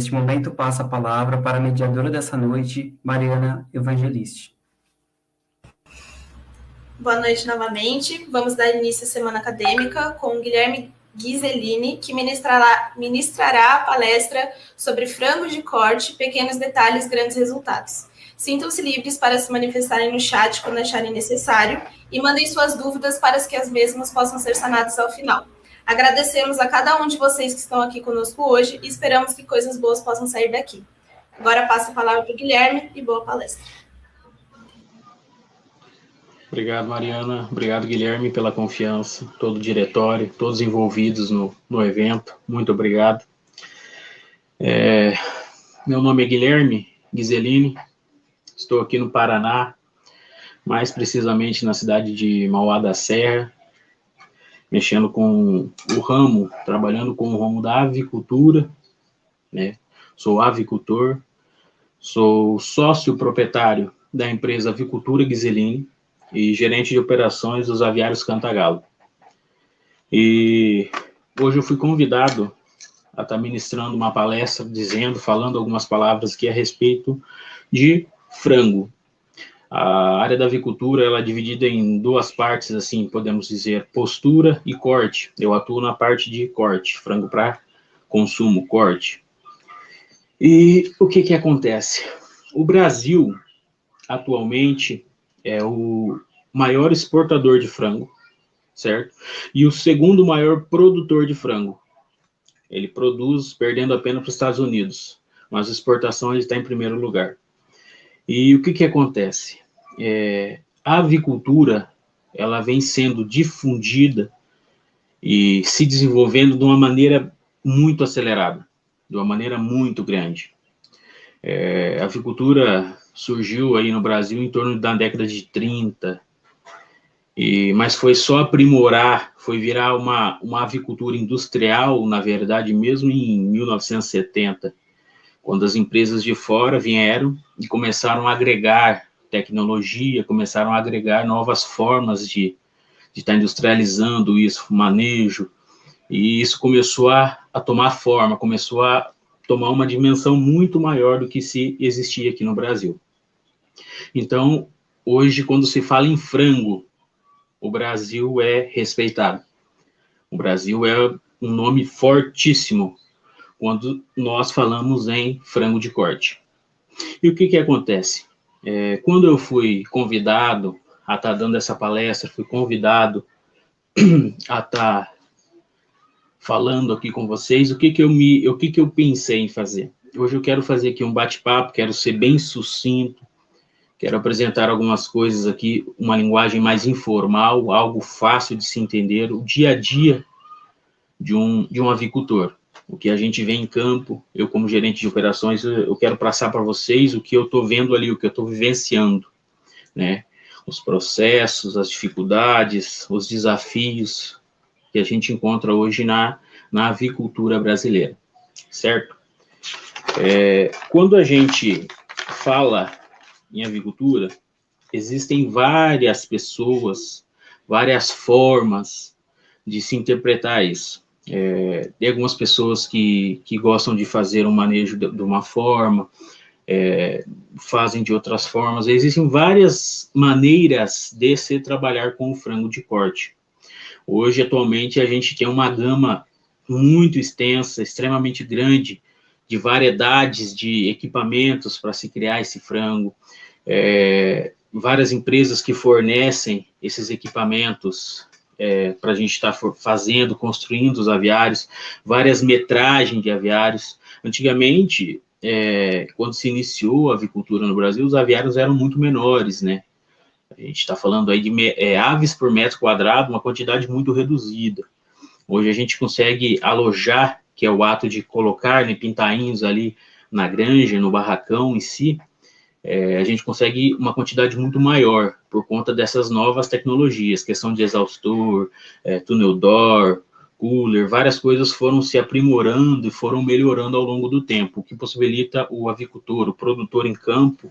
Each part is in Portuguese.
Neste momento, passo a palavra para a mediadora dessa noite, Mariana Evangeliste. Boa noite novamente. Vamos dar início à semana acadêmica com o Guilherme Ghiseline, que ministrará a palestra sobre frangos de corte, pequenos detalhes, grandes resultados. Sintam-se livres para se manifestarem no chat quando acharem necessário e mandem suas dúvidas para que as mesmas possam ser sanadas ao final. Agradecemos a cada um de vocês que estão aqui conosco hoje e esperamos que coisas boas possam sair daqui. Agora passo a palavra para o Guilherme e boa palestra. Obrigado, Mariana. Obrigado, Guilherme, pela confiança. Todo o diretório, todos envolvidos no evento. Muito obrigado. Meu nome é Guilherme Ghiseline. Estou aqui no Paraná, mais precisamente na cidade de Mauá da Serra, mexendo com o ramo, trabalhando com o ramo da avicultura, né? Sou avicultor, sou sócio proprietário da empresa Avicultura Ghiseline e gerente de operações dos aviários Cantagalo. E hoje eu fui convidado a estar ministrando uma palestra, falando algumas palavras aqui a respeito de frango. A área da avicultura, ela é dividida em duas partes, assim, podemos dizer, postura e corte. Eu atuo na parte de corte, frango para consumo, corte. E o que acontece? O Brasil, atualmente, é o maior exportador de frango, certo? E o segundo maior produtor de frango. Ele produz, perdendo apenas para os Estados Unidos, mas a exportação ele está em primeiro lugar. E o que acontece? A avicultura, ela vem sendo difundida e se desenvolvendo de uma maneira muito acelerada, de uma maneira muito grande. A avicultura surgiu aí no Brasil em torno da década de 30, mas foi só aprimorar, foi virar uma avicultura industrial, na verdade, mesmo em 1970, quando as empresas de fora vieram e começaram a agregar tecnologia, começaram a agregar novas formas de estar industrializando isso, manejo, e isso começou a tomar forma, começou a tomar uma dimensão muito maior do que se existia aqui no Brasil. Então, hoje, quando se fala em frango, o Brasil é respeitado. O Brasil é um nome fortíssimo quando nós falamos em frango de corte. E o que acontece? Quando eu fui convidado a estar dando essa palestra, fui convidado a estar falando aqui com vocês, o que eu pensei em fazer? Hoje eu quero fazer aqui um bate-papo, quero ser bem sucinto, quero apresentar algumas coisas aqui, uma linguagem mais informal, algo fácil de se entender, o dia a dia de um avicultor. O que a gente vê em campo, eu como gerente de operações, eu quero passar para vocês o que eu estou vendo ali, o que eu estou vivenciando, né? Os processos, as dificuldades, os desafios que a gente encontra hoje na avicultura brasileira, certo? Quando a gente fala em avicultura, existem várias pessoas, várias formas de se interpretar isso. Tem algumas pessoas que gostam de fazer um manejo de uma forma, fazem de outras formas. Existem várias maneiras de se trabalhar com o frango de corte. Hoje, atualmente, a gente tem uma gama muito extensa, extremamente grande, de variedades de equipamentos para se criar esse frango. Várias empresas que fornecem esses equipamentos para a gente estar fazendo, construindo os aviários, várias metragens de aviários. Antigamente, quando se iniciou a avicultura no Brasil, os aviários eram muito menores, né? A gente está falando aí de aves por metro quadrado, uma quantidade muito reduzida. Hoje a gente consegue alojar, que é o ato de colocar, né, pintainhos ali na granja, no barracão em si, a gente consegue uma quantidade muito maior por conta dessas novas tecnologias, questão de exaustor, túnel door, cooler, várias coisas foram se aprimorando e foram melhorando ao longo do tempo, o que possibilita o avicultor, o produtor em campo,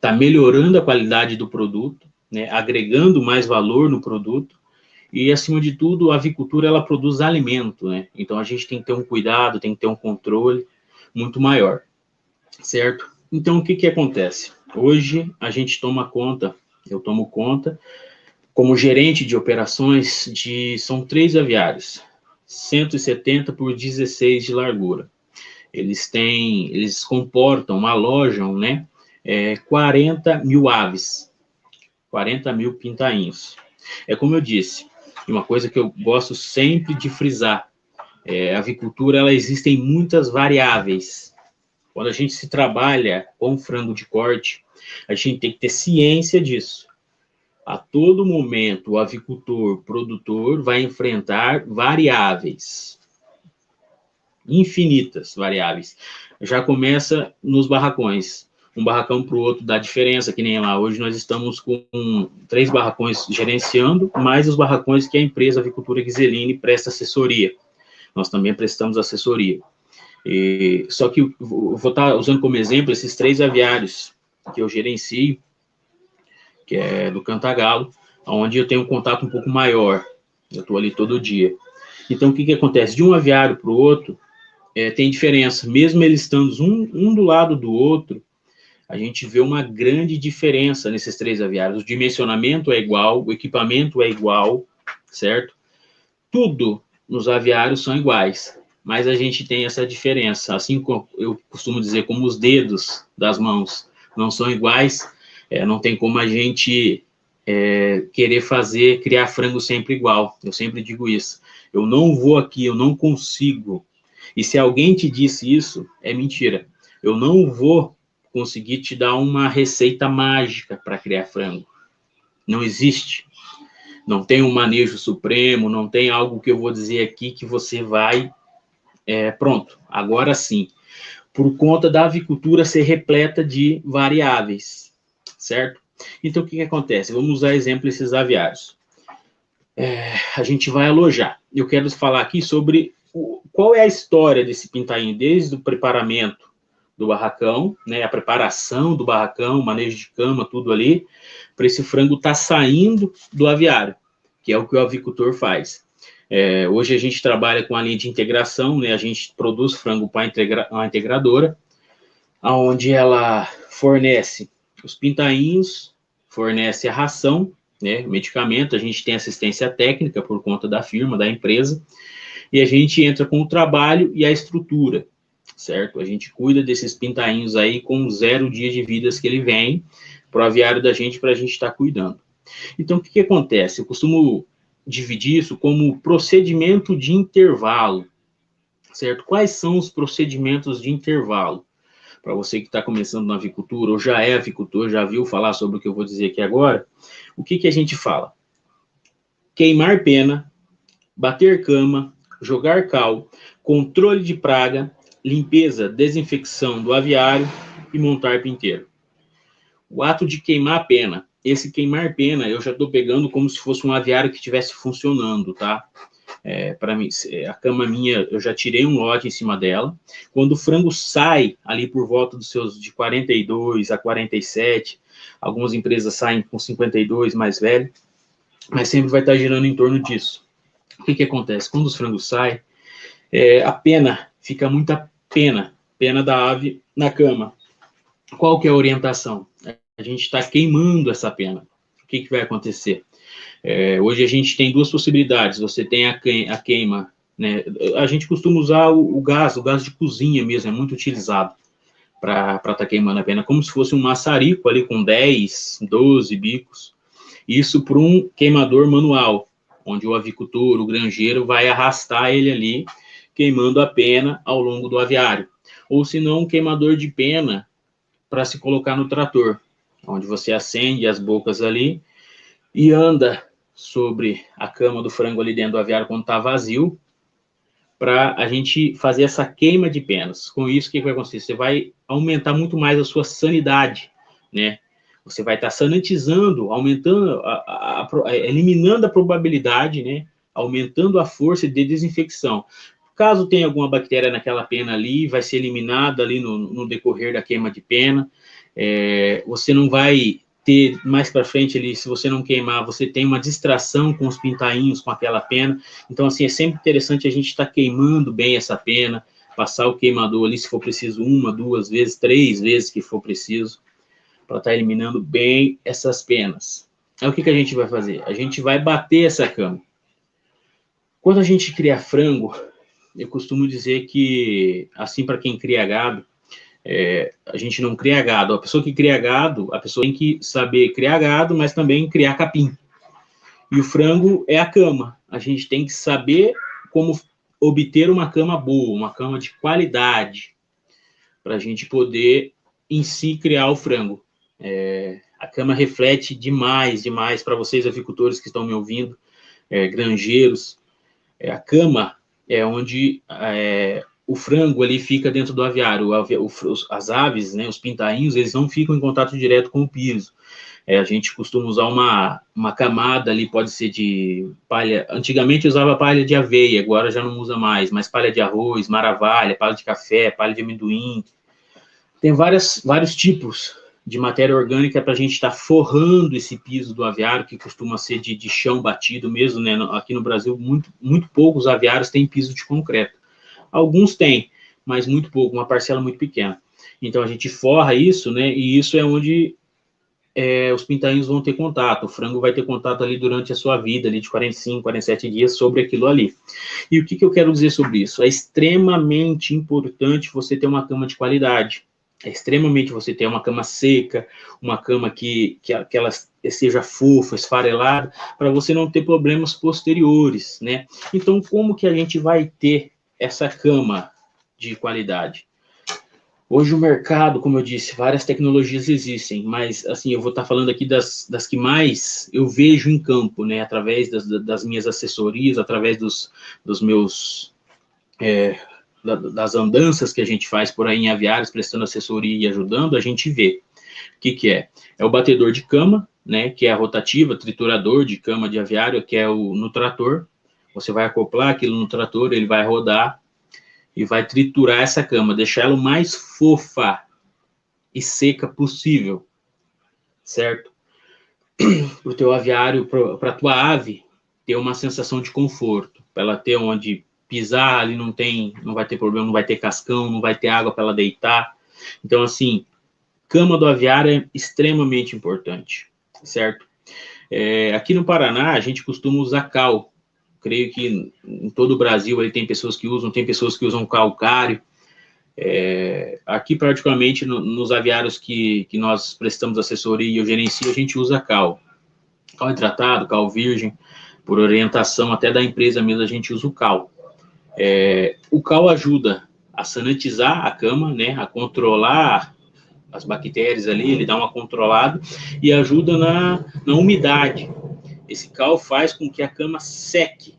tá melhorando a qualidade do produto, né, agregando mais valor no produto E, acima de tudo, a avicultura, ela produz alimento, né? Então, a gente tem que ter um cuidado, tem que ter um controle muito maior, certo? Então, o que que acontece? Hoje, a gente toma conta, eu tomo conta, como gerente de operações, são 3 aviários, 170 por 16 de largura. Eles comportam, alojam, né, 40 mil aves, 40 mil pintainhos. É como eu disse, uma coisa que eu gosto sempre de frisar, a avicultura, ela existe em muitas variáveis. Quando a gente se trabalha com frango de corte, a gente tem que ter ciência disso. A todo momento, o avicultor, produtor, vai enfrentar variáveis, infinitas variáveis. Já começa nos barracões. Um barracão para o outro dá diferença, que nem lá. Hoje nós estamos com 3 barracões gerenciando, mais os barracões que a empresa Avicultura Ghiseline presta assessoria. Nós também prestamos assessoria. Só que eu vou estar usando como exemplo esses 3 aviários que eu gerencio, que é do Cantagalo, onde eu tenho um contato um pouco maior. Eu estou ali todo dia. Então, o que acontece? De um aviário para o outro, tem diferença. Mesmo eles estando um do lado do outro, a gente vê uma grande diferença nesses 3 aviários. O dimensionamento é igual, o equipamento é igual, certo? Tudo nos aviários são iguais, mas a gente tem essa diferença. Assim como eu costumo dizer, como os dedos das mãos não são iguais, não tem como a gente querer criar frango sempre igual. Eu sempre digo isso. Eu não vou aqui, eu não consigo. E se alguém te disse isso, é mentira. Eu não vou conseguir te dar uma receita mágica para criar frango. Não existe. Não tem um manejo supremo, não tem algo que eu vou dizer aqui que você vai... pronto, agora sim. Por conta da avicultura ser repleta de variáveis, certo? Então, o que acontece? Vamos usar exemplo esses aviários. A gente vai alojar. Eu quero falar aqui sobre qual é a história desse pintainho, desde o preparamento do barracão, né, a preparação do barracão, manejo de cama, tudo ali, para esse frango estar saindo do aviário, que é o que o avicultor faz. Hoje a gente trabalha com a linha de integração, né, a gente produz frango para uma integradora, onde ela fornece os pintainhos, fornece a ração, né, medicamento, a gente tem assistência técnica por conta da firma, da empresa, e a gente entra com o trabalho e a estrutura, certo? A gente cuida desses pintainhos aí com 0 dias de vidas que ele vem para o aviário da gente, para a gente estar cuidando. Então, o que acontece? Eu costumo dividir isso como procedimento de intervalo, certo? Quais são os procedimentos de intervalo? Para você que está começando na avicultura, ou já é avicultor, já viu falar sobre o que eu vou dizer aqui agora, o que a gente fala? Queimar pena, bater cama, jogar cal, controle de praga, limpeza, desinfecção do aviário e montar pinteiro. O ato de queimar a pena. Esse queimar pena eu já estou pegando como se fosse um aviário que estivesse funcionando, tá? Para mim, a cama minha, eu já tirei um lote em cima dela. Quando o frango sai ali por volta dos seus de 42 a 47, algumas empresas saem com 52 mais velho, mas sempre vai estar girando em torno disso. O que acontece? Quando os frangos saem, a pena, fica muita pena da ave na cama. Qual que é a orientação? A gente está queimando essa pena. O que vai acontecer? Hoje a gente tem 2 possibilidades. Você tem a queima, né? A gente costuma usar o gás de cozinha mesmo, é muito utilizado para estar queimando a pena, como se fosse um maçarico ali com 10, 12 bicos. Isso para um queimador manual, onde o avicultor, o granjeiro, vai arrastar ele ali, queimando a pena ao longo do aviário. Ou se não, um queimador de pena para se colocar no trator, onde você acende as bocas ali e anda sobre a cama do frango ali dentro do aviário quando está vazio, para a gente fazer essa queima de penas. Com isso, o que vai acontecer? Você vai aumentar muito mais a sua sanidade, né? Você vai estar sanitizando, aumentando, eliminando a probabilidade, né? Aumentando a força de desinfecção. Caso tenha alguma bactéria naquela pena ali, vai ser eliminada ali no decorrer da queima de pena. Você não vai ter mais para frente ali, se você não queimar, você tem uma distração com os pintainhos, com aquela pena. Então, assim, é sempre interessante a gente estar queimando bem essa pena, passar o queimador ali, se for preciso, 1, 2 vezes, 3 vezes que for preciso, para estar eliminando bem essas penas. Aí o que a gente vai fazer? A gente vai bater essa cama. Quando a gente cria frango, eu costumo dizer que, assim, para quem cria gado, a gente não cria gado. A pessoa que cria gado, a pessoa tem que saber criar gado, mas também criar capim. E o frango é a cama. A gente tem que saber como obter uma cama boa, uma cama de qualidade, para a gente poder, em si, criar o frango. A cama reflete demais para vocês, avicultores que estão me ouvindo, granjeiros. A cama é onde o frango ali fica dentro do aviário. As aves, né, os pintainhos, eles não ficam em contato direto com o piso. A gente costuma usar uma camada ali, pode ser de palha. Antigamente usava palha de aveia, agora já não usa mais, mas palha de arroz, maravalha, palha de café, palha de amendoim. Tem vários tipos de matéria orgânica para a gente estar forrando esse piso do aviário, que costuma ser de chão batido mesmo, né? Aqui no Brasil, muito poucos aviários têm piso de concreto. Alguns têm, mas muito pouco, uma parcela muito pequena. Então, a gente forra isso, né? E isso é onde os pintainhos vão ter contato. O frango vai ter contato ali durante a sua vida, ali de 45, 47 dias, sobre aquilo ali. E o que eu quero dizer sobre isso? É extremamente importante você ter uma cama de qualidade. É extremamente você ter uma cama seca, uma cama que ela seja fofa, esfarelada, para você não ter problemas posteriores, né? Então, como que a gente vai ter essa cama de qualidade? Hoje o mercado, como eu disse, várias tecnologias existem, mas, assim, eu vou estar falando aqui das que mais eu vejo em campo, né? Através das minhas assessorias, através dos meus... das andanças que a gente faz por aí em aviários, prestando assessoria e ajudando, a gente vê. O que é? É o batedor de cama, né, que é a rotativa, triturador de cama de aviário, que é no trator. Você vai acoplar aquilo no trator, ele vai rodar e vai triturar essa cama, deixar ela o mais fofa e seca possível, certo? Para o teu aviário, para a tua ave, ter uma sensação de conforto, para ela ter onde pisar ali, não vai ter problema, não vai ter cascão, não vai ter água para ela deitar. Então, assim, cama do aviário é extremamente importante, certo? Aqui no Paraná, a gente costuma usar cal. Creio que em todo o Brasil aí tem pessoas que usam calcário. Aqui, particularmente, nos aviários que nós prestamos assessoria e eu gerencio, a gente usa cal. Cal hidratado, cal virgem, por orientação até da empresa mesmo, a gente usa o cal. O cal ajuda a sanitizar a cama, né, a controlar as bactérias ali, ele dá uma controlada e ajuda na umidade. Esse cal faz com que a cama seque.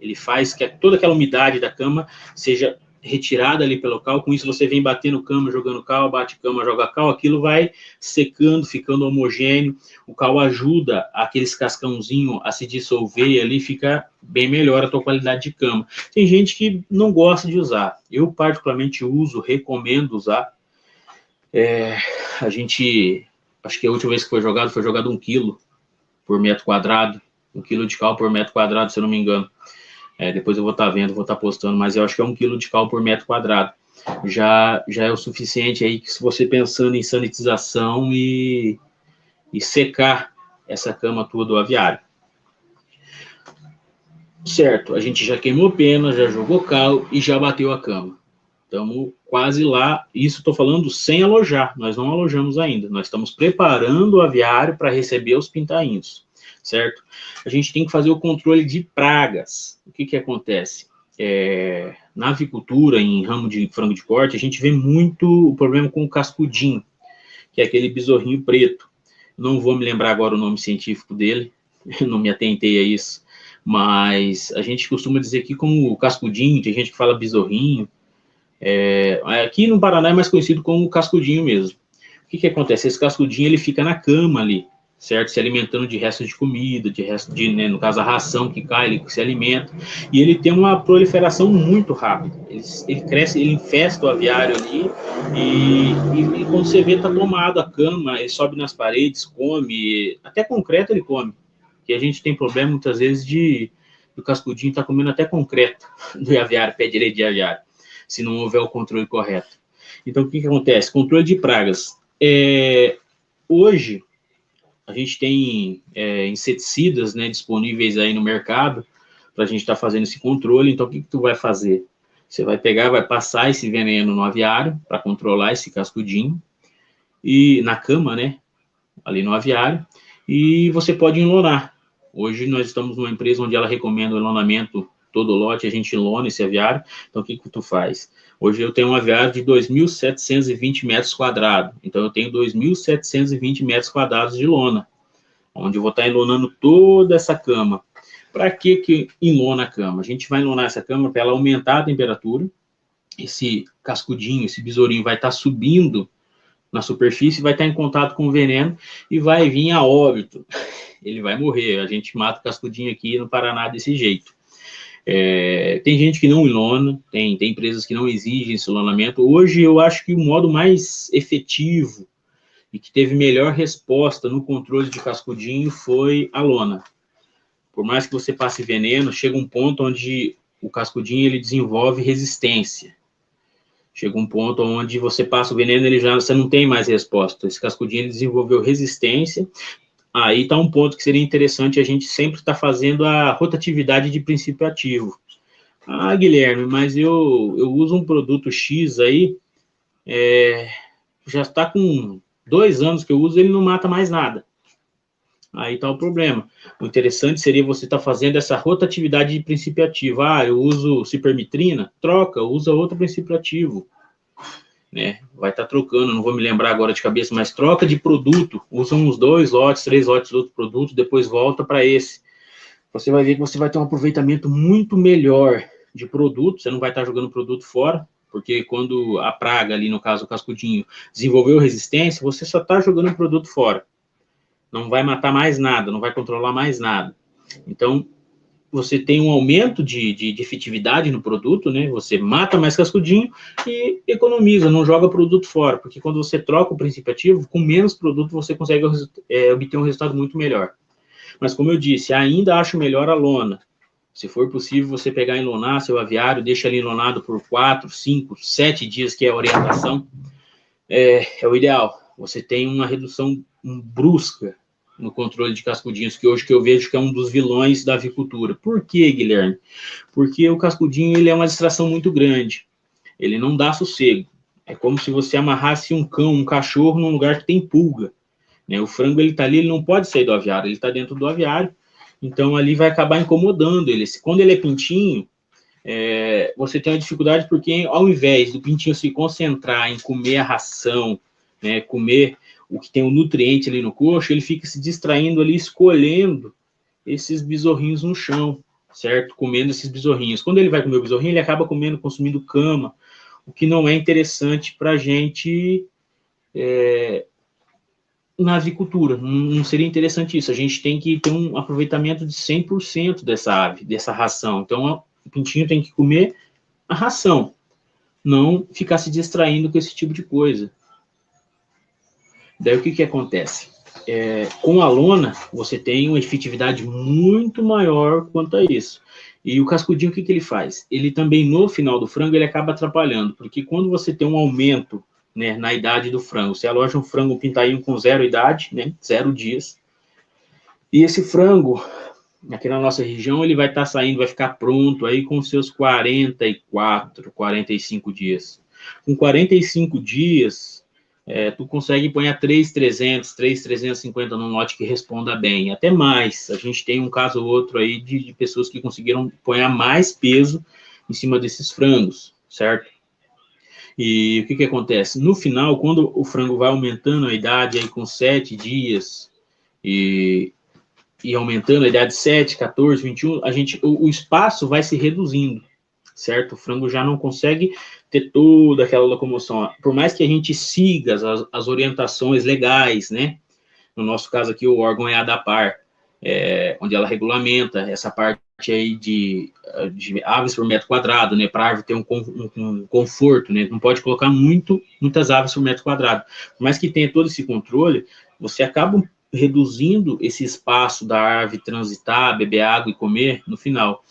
Ele faz que toda aquela umidade da cama seja retirada ali pelo cal. Com isso você vem batendo cama, jogando cal, bate cama, joga cal, aquilo vai secando, ficando homogêneo. O cal ajuda aqueles cascãozinhos a se dissolver ali, fica bem melhor a tua qualidade de cama. Tem gente que não gosta de usar. Eu particularmente uso, recomendo usar. Acho que a última vez que foi jogado 1 quilo por metro quadrado, 1 quilo de cal por metro quadrado, se eu não me engano. Depois eu vou estar vendo, vou estar postando, mas eu acho que é 1 quilo de cal por metro quadrado. Já é o suficiente aí, que se você pensando em sanitização e secar essa cama tua do aviário. Certo, a gente já queimou pena, já jogou cal e já bateu a cama. Estamos quase lá, isso estou falando sem alojar, nós não alojamos ainda, nós estamos preparando o aviário para receber os pintainhos, certo? A gente tem que fazer o controle de pragas. O que acontece? Na avicultura, em ramo de frango de corte, a gente vê muito o problema com o cascudinho, que é aquele besorrinho preto. Não vou me lembrar agora o nome científico dele, não me atentei a isso, mas a gente costuma dizer que como o cascudinho, tem gente que fala besorrinho. Aqui no Paraná é mais conhecido como cascudinho mesmo. O que acontece? Esse cascudinho ele fica na cama ali, certo? Se alimentando de restos de comida, de resto de, né, no caso, a ração que cai, ele se alimenta, e ele tem uma proliferação muito rápida. Ele cresce, ele infesta o aviário ali, e quando você vê, tá tomado a cama, ele sobe nas paredes, come, até concreto ele come, que a gente tem problema, muitas vezes, do cascudinho tá comendo até concreto do aviário, pé direito de aviário, se não houver o controle correto. Então, o que acontece? Controle de pragas. Hoje, a gente tem inseticidas, né, disponíveis aí no mercado para a gente estar fazendo esse controle. Então, o que tu vai fazer? Você vai pegar, vai passar esse veneno no aviário para controlar esse cascudinho, e na cama, né, ali no aviário, e você pode enlonar. Hoje nós estamos numa empresa onde ela recomenda o enlonamento todo lote, a gente enlona esse aviário. Então, o que tu faz? Hoje eu tenho um aviário de 2.720 metros quadrados. Então, eu tenho 2.720 metros quadrados de lona, onde eu vou estar enlonando toda essa cama. Para que enlona a cama? A gente vai enlonar essa cama para ela aumentar a temperatura. Esse cascudinho, esse besourinho vai estar subindo na superfície, vai estar em contato com o veneno e vai vir a óbito. Ele vai morrer. A gente mata o cascudinho aqui no Paraná desse jeito. Tem gente que não enlona, tem empresas que não exigem esse enlonamento. Hoje eu acho que o modo mais efetivo e que teve melhor resposta no controle de cascudinho foi a lona. Por mais que você passe veneno, chega um ponto onde o cascudinho ele desenvolve resistência. Chega um ponto onde você passa o veneno, você não tem mais resposta. Esse cascudinho ele desenvolveu resistência. Aí está um ponto que seria interessante a gente sempre estar fazendo a rotatividade de princípio ativo. Ah, Guilherme, mas eu uso um produto X aí, já está com 2 anos que eu uso, ele não mata mais nada. Aí está o problema. O interessante seria você estar fazendo essa rotatividade de princípio ativo. Ah, eu uso cipermitrina, troca, usa outro princípio ativo. Né? Vai estar trocando, não vou me lembrar agora de cabeça, mas troca de produto, usa uns 2 lotes, 3 lotes do outro produto, depois volta para esse. Você vai ver que você vai ter um aproveitamento muito melhor de produto, você não vai estar jogando produto fora, porque quando a praga ali, no caso o cascudinho, desenvolveu resistência, você só está jogando o produto fora. Não vai matar mais nada, não vai controlar mais nada. Então, você tem um aumento de efetividade no produto, né? Você mata mais cascudinho e economiza, não joga produto fora, porque quando você troca o princípio ativo, com menos produto você consegue obter um resultado muito melhor. Mas como eu disse, ainda acho melhor a lona. Se for possível, você pegar e enlonar seu aviário, deixa ele enlonado por 4, 5, 7 dias, que é a orientação, é o ideal. Você tem uma redução brusca no controle de cascudinhos, que hoje que eu vejo que é um dos vilões da avicultura. Por quê, Guilherme? Porque o cascudinho ele é uma distração muito grande. Ele não dá sossego. É como se você amarrasse um cão, um cachorro num lugar que tem pulga. Né? O frango ele está ali, ele não pode sair do aviário, ele está dentro do aviário, então ali vai acabar incomodando ele. Quando ele é pintinho, você tem uma dificuldade porque ao invés do pintinho se concentrar em comer a ração, né, comer o que tem o nutriente ali no coxo, ele fica se distraindo ali, escolhendo esses besorrinhos no chão, certo? Comendo esses besorrinhos. Quando ele vai comer o besorrinho, ele acaba comendo, consumindo cama, o que não é interessante para a gente na avicultura. Não seria interessante isso. A gente tem que ter um aproveitamento de 100% dessa ave, dessa ração. Então, o pintinho tem que comer a ração, não ficar se distraindo com esse tipo de coisa. Daí o que acontece? Com a lona, você tem uma efetividade muito maior quanto a isso. E o cascudinho, o que ele faz? Ele também, no final do frango, ele acaba atrapalhando, porque quando você tem um aumento, né, na idade do frango, você aloja um frango pintainho com 0 idade, né, 0 dias, e esse frango, aqui na nossa região, ele vai estar saindo, vai ficar pronto aí com seus 44, 45 dias. Com 45 dias... tu consegue pôr 3.300, 3.350 num lote que responda bem, até mais. A gente tem um caso ou outro aí de pessoas que conseguiram pôr mais peso em cima desses frangos, certo? E o que acontece? No final, quando o frango vai aumentando a idade aí com 7 dias e aumentando a idade 7, 14, 21, o espaço vai se reduzindo, certo? O frango já não consegue ter toda aquela locomoção. Por mais que a gente siga as orientações legais, né? no nosso caso aqui, o órgão é a ADAPAR, onde ela regulamenta essa parte aí de aves por metro quadrado, né, para a árvore ter um conforto, né, não pode colocar muitas aves por metro quadrado, mas que tenha todo esse controle, você acaba reduzindo esse espaço da árvore transitar, beber água e comer no final.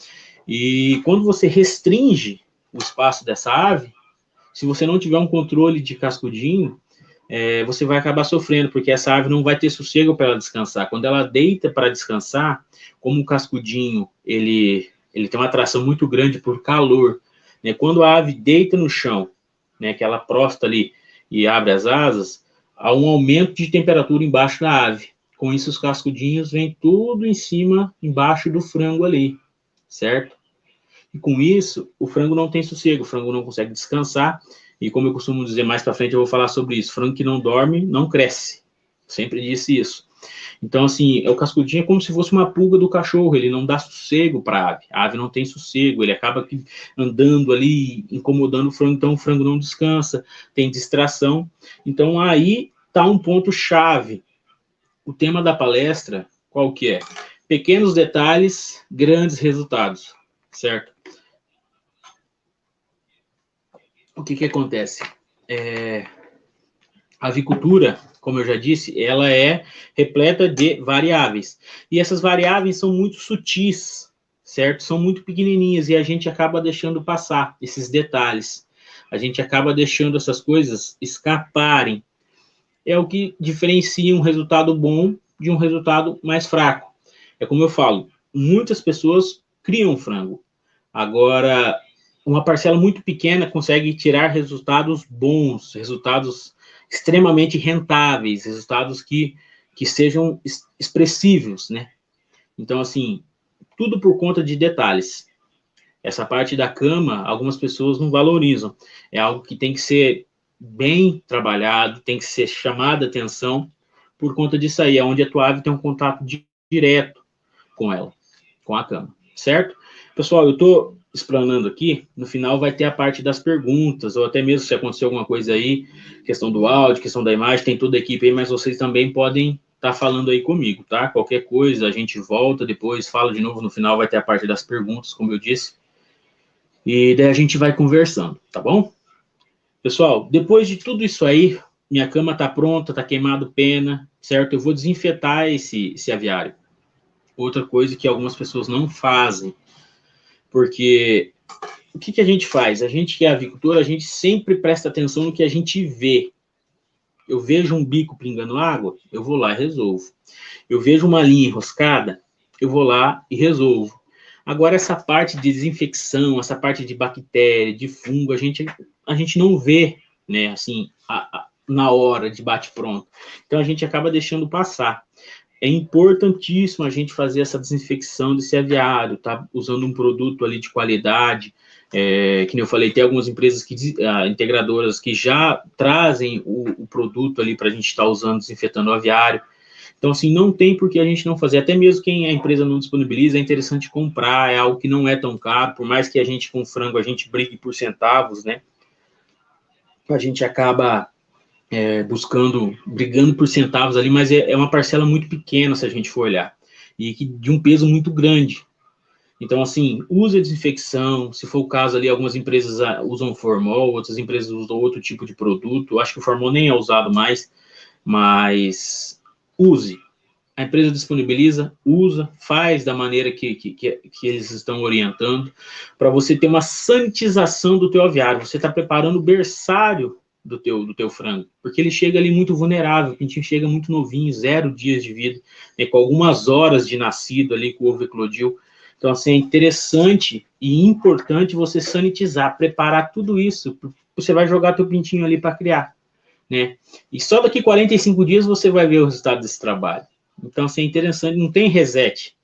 E quando você restringe o espaço dessa ave, se você não tiver um controle de cascudinho, você vai acabar sofrendo, porque essa ave não vai ter sossego para ela descansar. Quando ela deita para descansar, como o cascudinho, ele tem uma atração muito grande por calor, né? Quando a ave deita no chão, né, que ela prosta ali e abre as asas, há um aumento de temperatura embaixo da ave. Com isso, os cascudinhos vêm tudo em cima, embaixo do frango ali, certo? E com isso, o frango não tem sossego, o frango não consegue descansar. E como eu costumo dizer mais para frente, eu vou falar sobre isso. Frango que não dorme, não cresce. Sempre disse isso. Então, assim, o cascudinho é como se fosse uma pulga do cachorro. Ele não dá sossego para a ave. A ave não tem sossego. Ele acaba andando ali, incomodando o frango. Então, o frango não descansa. Tem distração. Então, aí está um ponto-chave. O tema da palestra, qual que é? Pequenos detalhes, grandes resultados. Certo? O que acontece? A avicultura, como eu já disse, ela é repleta de variáveis. E essas variáveis são muito sutis, certo? São muito pequenininhas e a gente acaba deixando passar esses detalhes. A gente acaba deixando essas coisas escaparem. É o que diferencia um resultado bom de um resultado mais fraco. É como eu falo, muitas pessoas criam frango. Agora, uma parcela muito pequena consegue tirar resultados bons, resultados extremamente rentáveis, resultados que sejam expressivos, né? Então, assim, tudo por conta de detalhes. Essa parte da cama, algumas pessoas não valorizam. É algo que tem que ser bem trabalhado, tem que ser chamada atenção por conta disso aí, onde a tua ave tem um contato direto com ela, com a cama, certo? Pessoal, eu estou explanando aqui, no final vai ter a parte das perguntas, ou até mesmo se acontecer alguma coisa aí, questão do áudio, questão da imagem, tem toda a equipe aí, mas vocês também podem estar falando aí comigo, tá? Qualquer coisa, a gente volta depois, fala de novo, no final vai ter a parte das perguntas, como eu disse, e daí a gente vai conversando, tá bom? Pessoal, depois de tudo isso aí, minha cama tá pronta, tá queimado pena, certo? Eu vou desinfetar esse aviário. Outra coisa que algumas pessoas não fazem, porque o que a gente faz? A gente que é avicultor, a gente sempre presta atenção no que a gente vê. Eu vejo um bico pingando água, eu vou lá e resolvo. Eu vejo uma linha enroscada, eu vou lá e resolvo. Agora, essa parte de desinfecção, essa parte de bactéria, de fungo, a gente não vê, né, assim, na hora de bate-pronto. Então, a gente acaba deixando passar. É importantíssimo a gente fazer essa desinfecção desse aviário, tá? Usando um produto ali de qualidade, que nem eu falei, tem algumas empresas integradoras que já trazem o produto ali para a gente estar usando, desinfetando o aviário. Então, assim, não tem por que a gente não fazer. Até mesmo quem a empresa não disponibiliza, é interessante comprar, é algo que não é tão caro, por mais que a gente com frango, a gente brigue por centavos, né? A gente acaba brigando por centavos ali, mas é uma parcela muito pequena se a gente for olhar, e de um peso muito grande. Então, assim, use a desinfecção, se for o caso ali, algumas empresas usam formol, outras empresas usam outro tipo de produto, acho que o formol nem é usado mais, mas use. A empresa disponibiliza, usa, faz da maneira que eles estão orientando, para você ter uma sanitização do teu aviário, você está preparando o berçário do teu frango, porque ele chega ali muito vulnerável, o pintinho chega muito novinho, 0 dias de vida, né, com algumas horas de nascido ali, com o ovo eclodiu. Então, assim, é interessante e importante você sanitizar, preparar tudo isso, você vai jogar teu pintinho ali para criar, né? E só daqui 45 dias você vai ver o resultado desse trabalho. Então, assim, é interessante, não tem reset.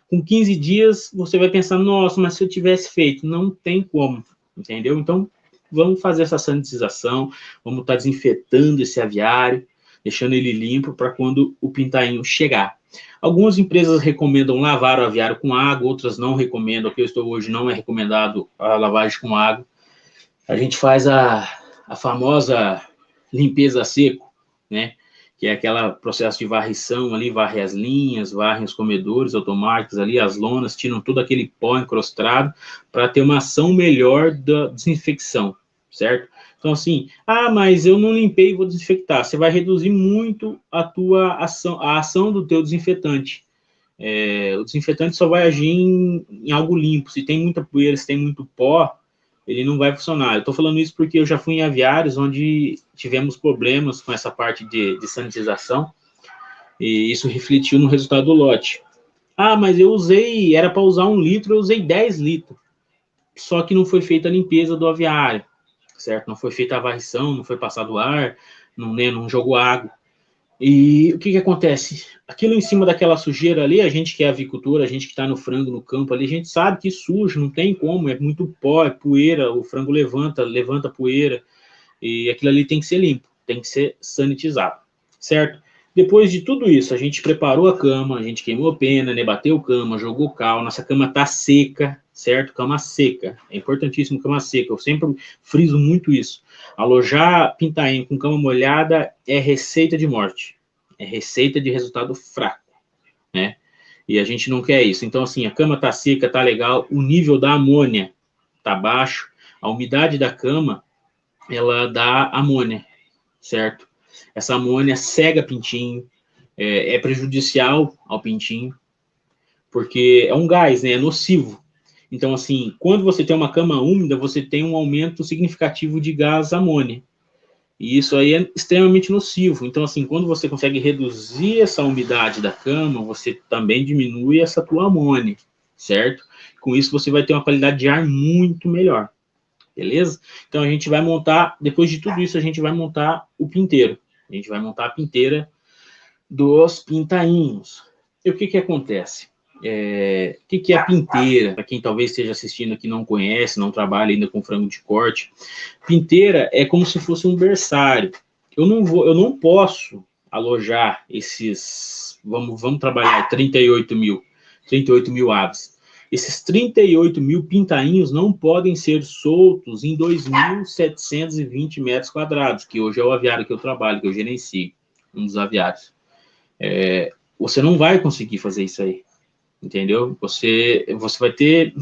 Com 15 dias, você vai pensar, nossa, mas se eu tivesse feito, não tem como, entendeu? Então, vamos fazer essa sanitização, vamos estar desinfetando esse aviário, deixando ele limpo para quando o pintainho chegar. Algumas empresas recomendam lavar o aviário com água, outras não recomendam. Aqui eu estou hoje, não é recomendado a lavagem com água. A gente faz a famosa limpeza a seco, né? que é aquele processo de varrição ali, varre as linhas, varre os comedores automáticos ali, as lonas, tiram todo aquele pó encrostado para ter uma ação melhor da desinfecção, certo? Então, assim, mas eu não limpei e vou desinfectar. Você vai reduzir muito a ação do teu desinfetante. O desinfetante só vai agir em algo limpo. Se tem muita poeira, se tem muito pó, ele não vai funcionar. Eu estou falando isso porque eu já fui em aviários onde tivemos problemas com essa parte de sanitização, e isso refletiu no resultado do lote. Mas eu usei, era para usar 1 litro, eu usei 10 litros. Só que não foi feita a limpeza do aviário, certo? Não foi feita a varrição, não foi passado ar, não jogou água. E o que acontece? Aquilo em cima daquela sujeira ali, a gente que é avicultura, a gente que está no frango, no campo ali, a gente sabe que suja, não tem como, é muito pó, é poeira, o frango levanta poeira, e aquilo ali tem que ser limpo, tem que ser sanitizado, certo? Depois de tudo isso, a gente preparou a cama, a gente queimou pena, né, bateu cama, jogou cal, nossa cama tá seca, certo? Cama seca, é importantíssimo cama seca, eu sempre friso muito isso. Alojar pintainho com cama molhada é receita de morte, é receita de resultado fraco, né? E a gente não quer isso. Então, assim, a cama tá seca, tá legal, o nível da amônia tá baixo, a umidade da cama, ela dá amônia, certo? Essa amônia cega pintinho, é prejudicial ao pintinho, porque é um gás, né? É nocivo. Então, assim, quando você tem uma cama úmida, você tem um aumento significativo de gás amônia. E isso aí é extremamente nocivo. Então, assim, quando você consegue reduzir essa umidade da cama, você também diminui essa tua amônia, certo? Com isso, você vai ter uma qualidade de ar muito melhor. Beleza? Então, a gente vai montar, depois de tudo isso, a gente vai montar o pinteiro. A gente vai montar a pinteira dos pintainhos. E o que acontece? O que é a pinteira? Para quem talvez esteja assistindo aqui não conhece, não trabalha ainda com frango de corte. Pinteira é como se fosse um berçário. Eu não posso alojar esses, vamos trabalhar 38 mil aves. Esses 38 mil pintainhos não podem ser soltos em 2.720 metros quadrados, que hoje é o aviário que eu trabalho, que eu gerencio, um dos aviários. Você não vai conseguir fazer isso aí, entendeu? Você vai ter,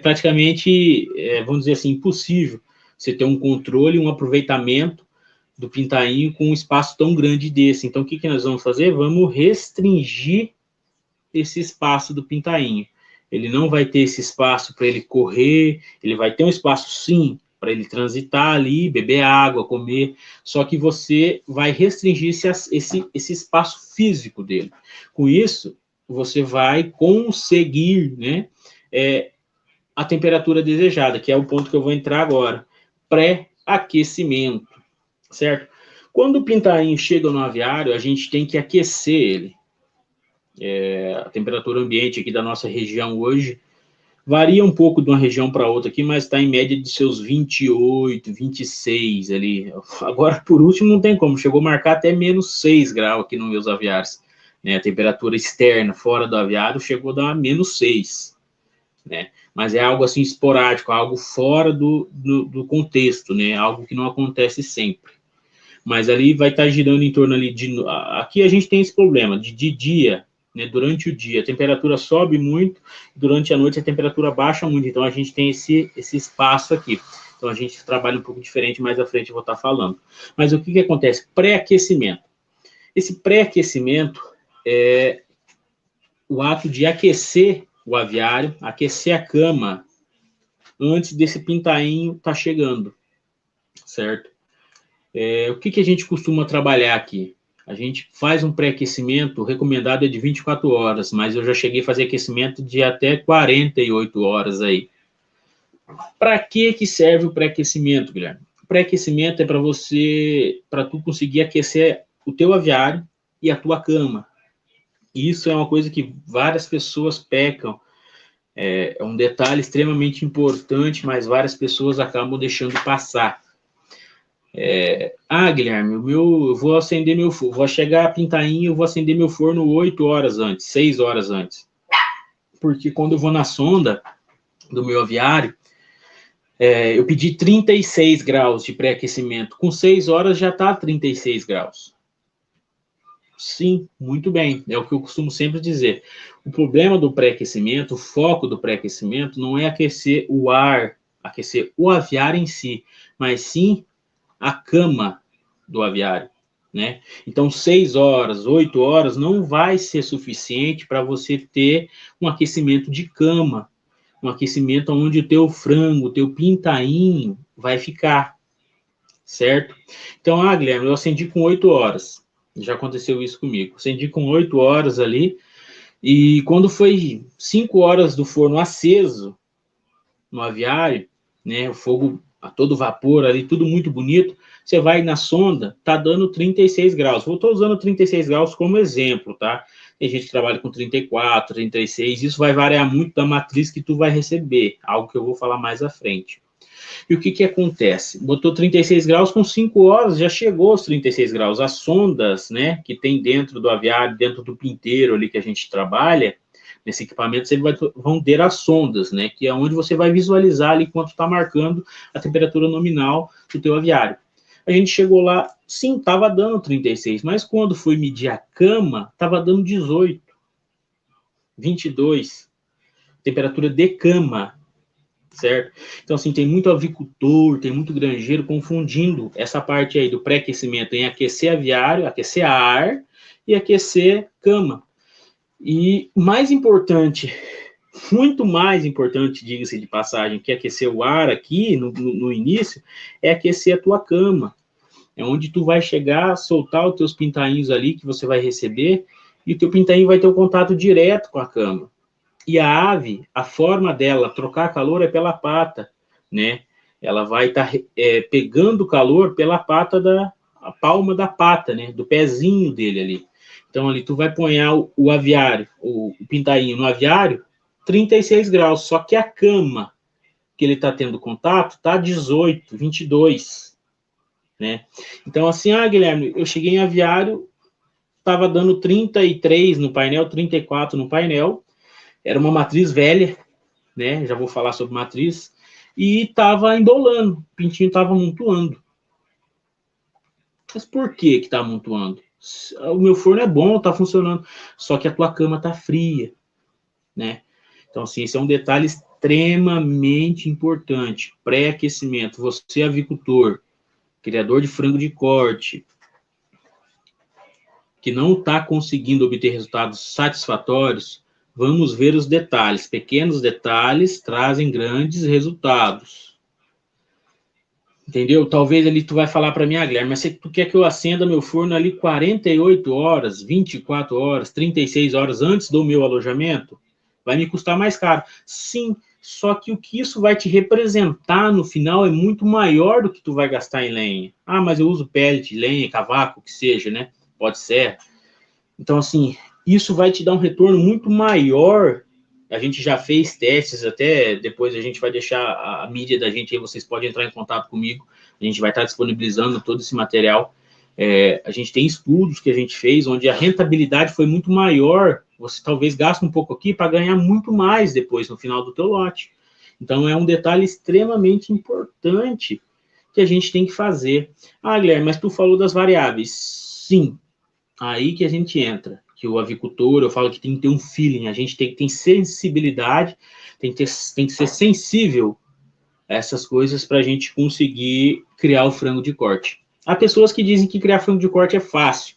praticamente, vamos dizer assim, impossível você ter um controle, um aproveitamento do pintainho com um espaço tão grande desse. Então, o que nós vamos fazer? Vamos restringir esse espaço do pintainho. Ele não vai ter esse espaço para ele correr, ele vai ter um espaço, sim, para ele transitar ali, beber água, comer, só que você vai restringir esse espaço físico dele. Com isso, você vai conseguir, né, a temperatura desejada, que é o ponto que eu vou entrar agora, pré-aquecimento, certo? Quando o pintainho chega no aviário, a gente tem que aquecer ele. A temperatura ambiente aqui da nossa região hoje varia um pouco de uma região para outra aqui, mas está em média de seus 28, 26 ali. Agora, por último, não tem como, chegou a marcar até menos 6 graus aqui nos meus aviários. Né? A temperatura externa, fora do aviário, chegou a dar menos 6. Né? Mas é algo assim esporádico, algo fora do contexto, né? Algo que não acontece sempre. Mas ali vai estar girando em torno ali de... Aqui a gente tem esse problema de dia, né, durante o dia, a temperatura sobe muito, durante a noite a temperatura baixa muito, então a gente tem esse espaço aqui. Então a gente trabalha um pouco diferente, mais à frente eu vou estar falando. Mas o que acontece? Pré-aquecimento. Esse pré-aquecimento é o ato de aquecer o aviário, aquecer a cama, antes desse pintainho estar chegando, certo? O que a gente costuma trabalhar aqui? A gente faz um pré-aquecimento, recomendado é de 24 horas, mas eu já cheguei a fazer aquecimento de até 48 horas aí. Para que serve o pré-aquecimento, Guilherme? O pré-aquecimento é para tu conseguir aquecer o teu aviário e a tua cama. E isso é uma coisa que várias pessoas pecam. É um detalhe extremamente importante, mas várias pessoas acabam deixando passar. Guilherme, eu vou acender meu forno, vou chegar a pintainho, eu vou acender meu forno 8 horas antes, 6 horas antes. Porque quando eu vou na sonda do meu aviário, eu pedi 36 graus de pré-aquecimento. Com 6 horas já está 36 graus. Sim, muito bem. É o que eu costumo sempre dizer. O problema do pré-aquecimento, o foco do pré-aquecimento não é aquecer o ar, aquecer o aviário em si, mas sim a cama do aviário, né? Então, 6 horas, 8 horas não vai ser suficiente para você ter um aquecimento de cama, um aquecimento onde o teu frango, o teu pintainho vai ficar, certo? Então, Guilherme, eu acendi com 8 horas. Já aconteceu isso comigo. Acendi com 8 horas ali, e quando foi 5 horas do forno aceso no aviário, né, o fogo a todo vapor ali, tudo muito bonito, você vai na sonda, tá dando 36 graus. Eu estou usando 36 graus como exemplo, tá? Tem gente que trabalha com 34, 36, isso vai variar muito da matriz que tu vai receber, algo que eu vou falar mais à frente. E o que que acontece? Botou 36 graus, com 5 horas já chegou aos 36 graus. As sondas, né, que tem dentro do aviário, dentro do pinteiro ali que a gente trabalha, nesse equipamento, você vão ter as sondas, né, que é onde você vai visualizar ali quanto está marcando a temperatura nominal do teu aviário. A gente chegou lá, sim, estava dando 36, mas quando foi medir a cama, estava dando 18, 22, temperatura de cama, certo? Então, assim, tem muito avicultor, tem muito granjeiro confundindo essa parte aí do pré-aquecimento em aquecer aviário, aquecer ar e aquecer cama. E mais importante, muito mais importante, diga-se de passagem, que aquecer o ar aqui no início, é aquecer a tua cama. É onde tu vai chegar, soltar os teus pintainhos ali que você vai receber, e o teu pintainho vai ter um contato direto com a cama. E a ave, a forma dela trocar calor é pela pata, né? Ela vai estar pegando calor pela pata a palma da pata, né? Do pezinho dele ali. Então, ali tu vai pôr o aviário, o pintainho no aviário, 36 graus, só que a cama que ele está tendo contato tá 18, 22, né? Então, assim, Guilherme, eu cheguei em aviário, estava dando 33 no painel, 34 no painel, era uma matriz velha, né? Já vou falar sobre matriz, e estava embolando, o pintinho estava amontoando. Mas por que está amontoando? O meu forno é bom, está funcionando, só que a tua cama está fria, né? Então, assim, esse é um detalhe extremamente importante. Pré-aquecimento. Você, avicultor, criador de frango de corte, que não está conseguindo obter resultados satisfatórios, vamos ver os detalhes. Pequenos detalhes trazem grandes resultados. Entendeu? Talvez ali tu vai falar para mim, Guilherme, mas se tu quer que eu acenda meu forno ali 48 horas, 24 horas, 36 horas antes do meu alojamento, vai me custar mais caro. Sim, só que o que isso vai te representar no final é muito maior do que tu vai gastar em lenha. Mas eu uso pellet, lenha, cavaco, o que seja, né? Pode ser. Então, assim, isso vai te dar um retorno muito maior. A gente já fez testes, até depois a gente vai deixar a mídia da gente aí, vocês podem entrar em contato comigo, a gente vai estar disponibilizando todo esse material. A gente tem estudos que a gente fez, onde a rentabilidade foi muito maior, você talvez gasta um pouco aqui para ganhar muito mais depois, no final do teu lote. Então, é um detalhe extremamente importante que a gente tem que fazer. Guilherme, mas tu falou das variáveis. Sim, aí que a gente entra, que o avicultor, eu falo que tem que ter um feeling, a gente tem que ter sensibilidade, tem que ser sensível a essas coisas para a gente conseguir criar o frango de corte. Há pessoas que dizem que criar frango de corte é fácil.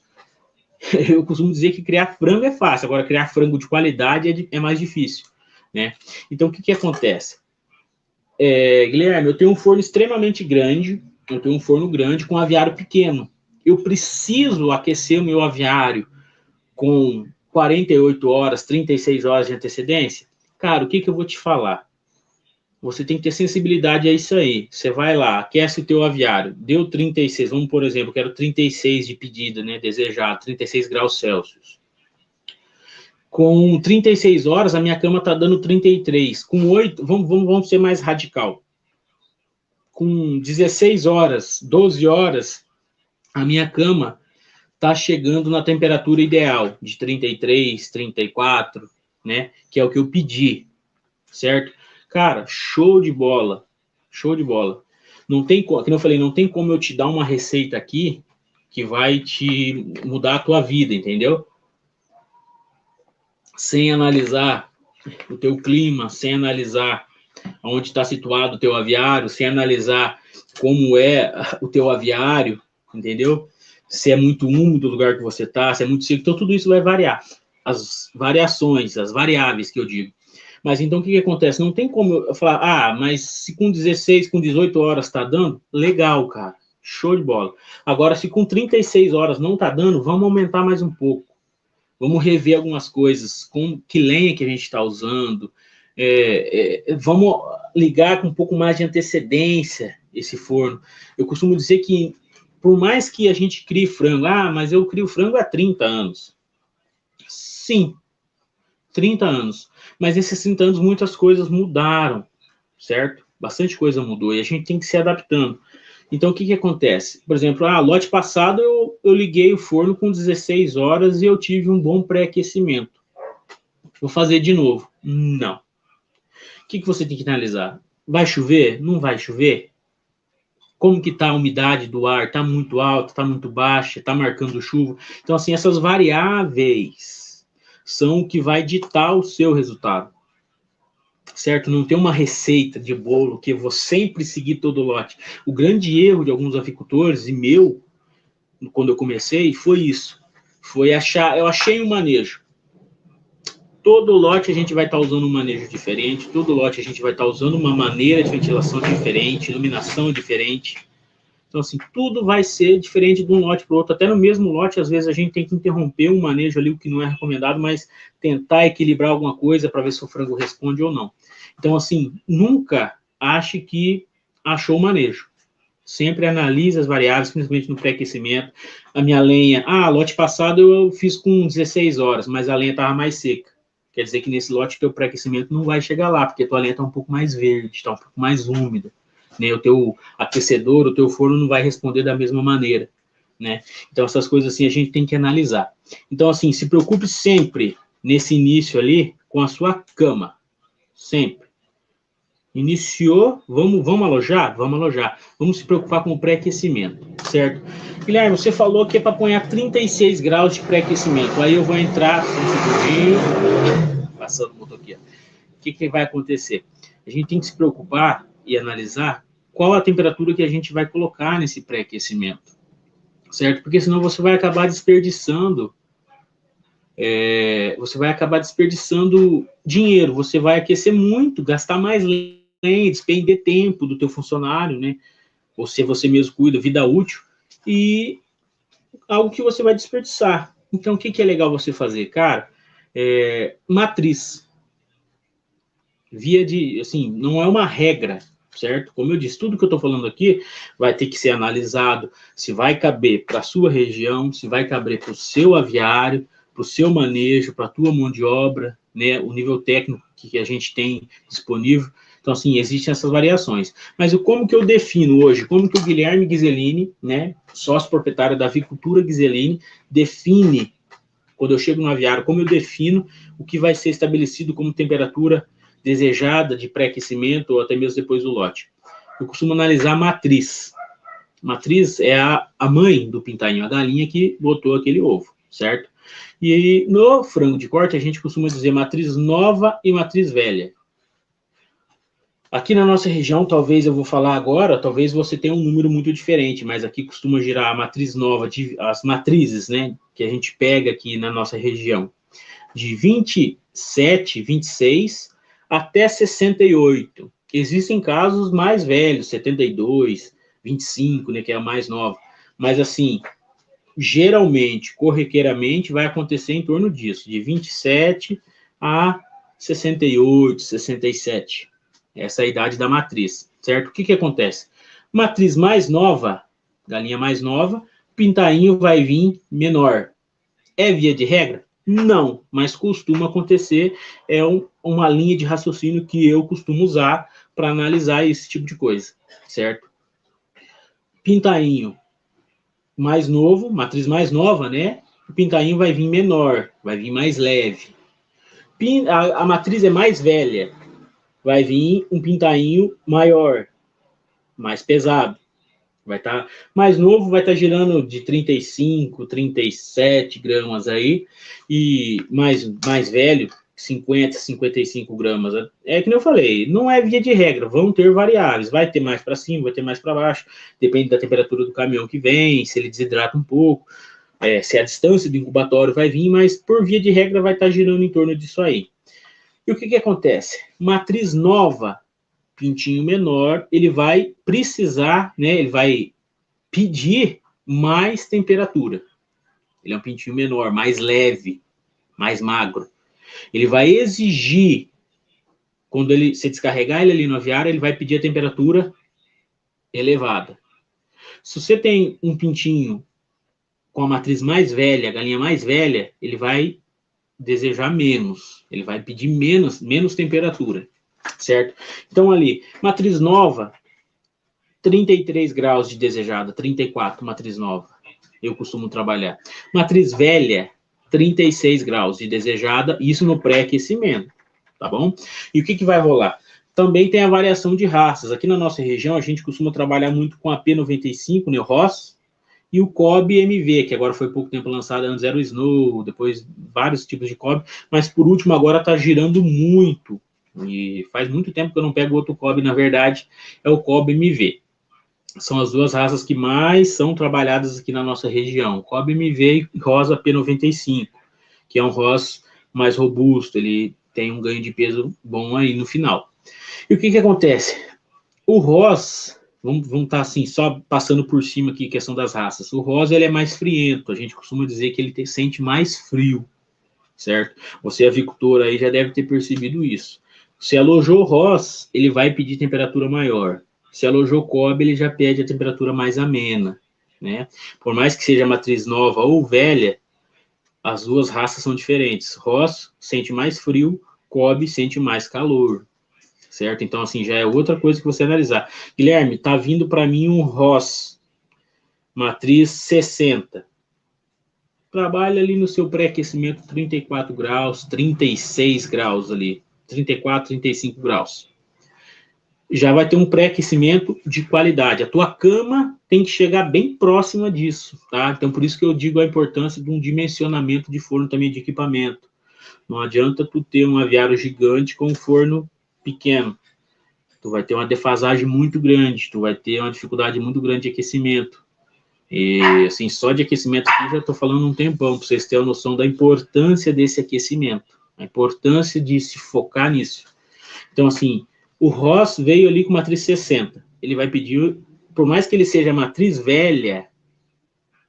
Eu costumo dizer que criar frango é fácil, agora criar frango de qualidade é mais difícil, né? Então, o que acontece? Guilherme, eu tenho um forno extremamente grande, eu tenho um forno grande com um aviário pequeno. Eu preciso aquecer o meu aviário com 48 horas, 36 horas de antecedência? Cara, o que eu vou te falar? Você tem que ter sensibilidade a isso aí. Você vai lá, aquece o teu aviário, deu 36, vamos por exemplo, quero 36 de pedida, né, desejado, 36 graus Celsius. Com 36 horas, a minha cama está dando 33. Com 8, vamos ser mais radical. Com 16 horas, 12 horas, a minha cama está chegando na temperatura ideal, de 33, 34, né? Que é o que eu pedi, certo? Cara, show de bola. Show de bola. Não tem como, como eu falei, não tem como eu te dar uma receita aqui que vai te mudar a tua vida, entendeu? Sem analisar o teu clima, sem analisar onde está situado o teu aviário, sem analisar como é o teu aviário, entendeu? Se é muito úmido o lugar que você está, se é muito seco, então tudo isso vai variar. As variações, as variáveis que eu digo. Mas então o que acontece? Não tem como eu falar, mas se com 16, com 18 horas está dando, legal, cara, show de bola. Agora, se com 36 horas não está dando, vamos aumentar mais um pouco. Vamos rever algumas coisas, com que lenha que a gente está usando, vamos ligar com um pouco mais de antecedência esse forno. Eu costumo dizer que, por mais que a gente crie frango, mas eu crio frango há 30 anos. Sim, 30 anos. Mas nesses 30 anos muitas coisas mudaram, certo? Bastante coisa mudou e a gente tem que se adaptando. Então, o que acontece? Por exemplo, lote passado eu liguei o forno com 16 horas e eu tive um bom pré-aquecimento. Vou fazer de novo. Não. O que você tem que analisar? Vai chover? Não vai chover? Como que está a umidade do ar? Está muito alta? Está muito baixa? Está marcando chuva? Então, assim, essas variáveis são o que vai ditar o seu resultado. Certo? Não tem uma receita de bolo que eu vou sempre seguir todo o lote. O grande erro de alguns avicultores, e meu, quando eu comecei, foi isso. Eu achei um manejo. Todo lote a gente vai estar usando um manejo diferente, todo lote a gente vai estar usando uma maneira de ventilação diferente, iluminação diferente. Então, assim, tudo vai ser diferente de um lote para o outro. Até no mesmo lote, às vezes, a gente tem que interromper um manejo ali, o que não é recomendado, mas tentar equilibrar alguma coisa para ver se o frango responde ou não. Então, assim, nunca ache que achou o manejo. Sempre analise as variáveis, principalmente no pré-aquecimento. A minha lenha, lote passado eu fiz com 16 horas, mas a lenha estava mais seca. Quer dizer que nesse lote teu pré-aquecimento não vai chegar lá, porque a tua lenha está um pouco mais verde, está um pouco mais úmida. Né? O teu aquecedor, o teu forno não vai responder da mesma maneira. Né? Então, essas coisas assim a gente tem que analisar. Então, assim, se preocupe sempre, nesse início ali, com a sua cama. Sempre. Iniciou, vamos alojar? Vamos alojar. Vamos se preocupar com o pré-aquecimento, certo? Guilherme, você falou que é para pôr a 36 graus de pré-aquecimento. Aí eu vou entrar, passando o motor aqui. O que vai acontecer? A gente tem que se preocupar e analisar qual a temperatura que a gente vai colocar nesse pré-aquecimento, certo? Porque senão você vai acabar desperdiçando dinheiro, você vai aquecer muito, gastar mais lenha, despender tempo do teu funcionário, né? Ou se você mesmo cuida, vida útil, e algo que você vai desperdiçar. Então, o que é legal você fazer? Cara, matriz. Assim, não é uma regra, certo? Como eu disse, tudo que eu estou falando aqui vai ter que ser analisado, se vai caber para a sua região, se vai caber para o seu aviário, para o seu manejo, para a tua mão de obra, né? O nível técnico que a gente tem disponível. Então, assim, existem essas variações. Mas como que eu defino hoje? Como que o Guilherme Ghiseline, né, sócio proprietário da Avicultura Ghiseline, define, quando eu chego no aviário, como eu defino o que vai ser estabelecido como temperatura desejada de pré-aquecimento ou até mesmo depois do lote? Eu costumo analisar a matriz. Matriz é a mãe do pintainho, a galinha que botou aquele ovo, certo? E no frango de corte, a gente costuma dizer matriz nova e matriz velha. Aqui na nossa região, talvez eu vou falar agora, talvez você tenha um número muito diferente, mas aqui costuma girar a matriz nova, as matrizes, né, que a gente pega aqui na nossa região, de 27, 26 até 68. Existem casos mais velhos, 72, 25, né, que é a mais nova. Mas, assim, geralmente, corriqueiramente, vai acontecer em torno disso, de 27 a 68, 67. Essa é a idade da matriz, certo? O que acontece? Matriz mais nova, galinha mais nova, pintainho vai vir menor. É via de regra? Não, mas costuma acontecer, é uma linha de raciocínio que eu costumo usar para analisar esse tipo de coisa, certo? Pintainho mais novo, matriz mais nova, né? O pintainho vai vir menor, vai vir mais leve. A matriz é mais velha, vai vir um pintainho maior, mais pesado. Vai estar mais novo, vai estar girando de 35, 37 gramas aí, e mais velho, 50, 55 gramas. É que nem eu falei, não é via de regra, vão ter variáveis, vai ter mais para cima, vai ter mais para baixo, depende da temperatura do caminhão que vem, se ele desidrata um pouco, se a distância do incubatório vai vir, mas por via de regra vai estar girando em torno disso aí. E o que acontece? Matriz nova, pintinho menor, ele vai precisar, né, ele vai pedir mais temperatura. Ele é um pintinho menor, mais leve, mais magro. Ele vai exigir, quando você descarregar ele ali no aviário, ele vai pedir a temperatura elevada. Se você tem um pintinho com a matriz mais velha, a galinha mais velha, ele vai desejar menos, ele vai pedir menos temperatura, certo? Então ali, matriz nova, 33 graus de desejada, 34, matriz nova, eu costumo trabalhar. Matriz velha, 36 graus de desejada, isso no pré-aquecimento, tá bom? E o que vai rolar? Também tem a variação de raças. Aqui na nossa região, a gente costuma trabalhar muito com a P95, né, o Ross, e o Cobb MV, que agora foi pouco tempo lançado, antes era o Snow, depois vários tipos de Cobb, mas por último agora está girando muito, e faz muito tempo que eu não pego outro Cobb, na verdade, é o Cobb MV. São as duas raças que mais são trabalhadas aqui na nossa região, Cobb MV e Rosa P95, que é um Ross mais robusto, ele tem um ganho de peso bom aí no final. E o que acontece? O Ross... Vamos estar assim, só passando por cima aqui a questão das raças. O Ross, ele é mais friento. A gente costuma dizer que ele sente mais frio, certo? Você, avicultor, aí já deve ter percebido isso. Se alojou Ross, ele vai pedir temperatura maior. Se alojou Cobb, ele já pede a temperatura mais amena, né? Por mais que seja matriz nova ou velha, as duas raças são diferentes. Ross sente mais frio, Cobb sente mais calor. Certo? Então, assim, já é outra coisa que você analisar. Guilherme, tá vindo para mim um Ross, matriz 60. Trabalha ali no seu pré-aquecimento 34 graus, 36 graus ali, 34, 35 graus. Já vai ter um pré-aquecimento de qualidade. A tua cama tem que chegar bem próxima disso, tá? Então, por isso que eu digo a importância de um dimensionamento de forno também de equipamento. Não adianta tu ter um aviário gigante com um forno pequeno, tu vai ter uma defasagem muito grande, tu vai ter uma dificuldade muito grande de aquecimento. E, assim, só de aquecimento aqui já estou falando um tempão, para vocês terem a noção da importância desse aquecimento, a importância de se focar nisso. Então, assim, o Ross veio ali com matriz 60, ele vai pedir, por mais que ele seja matriz velha,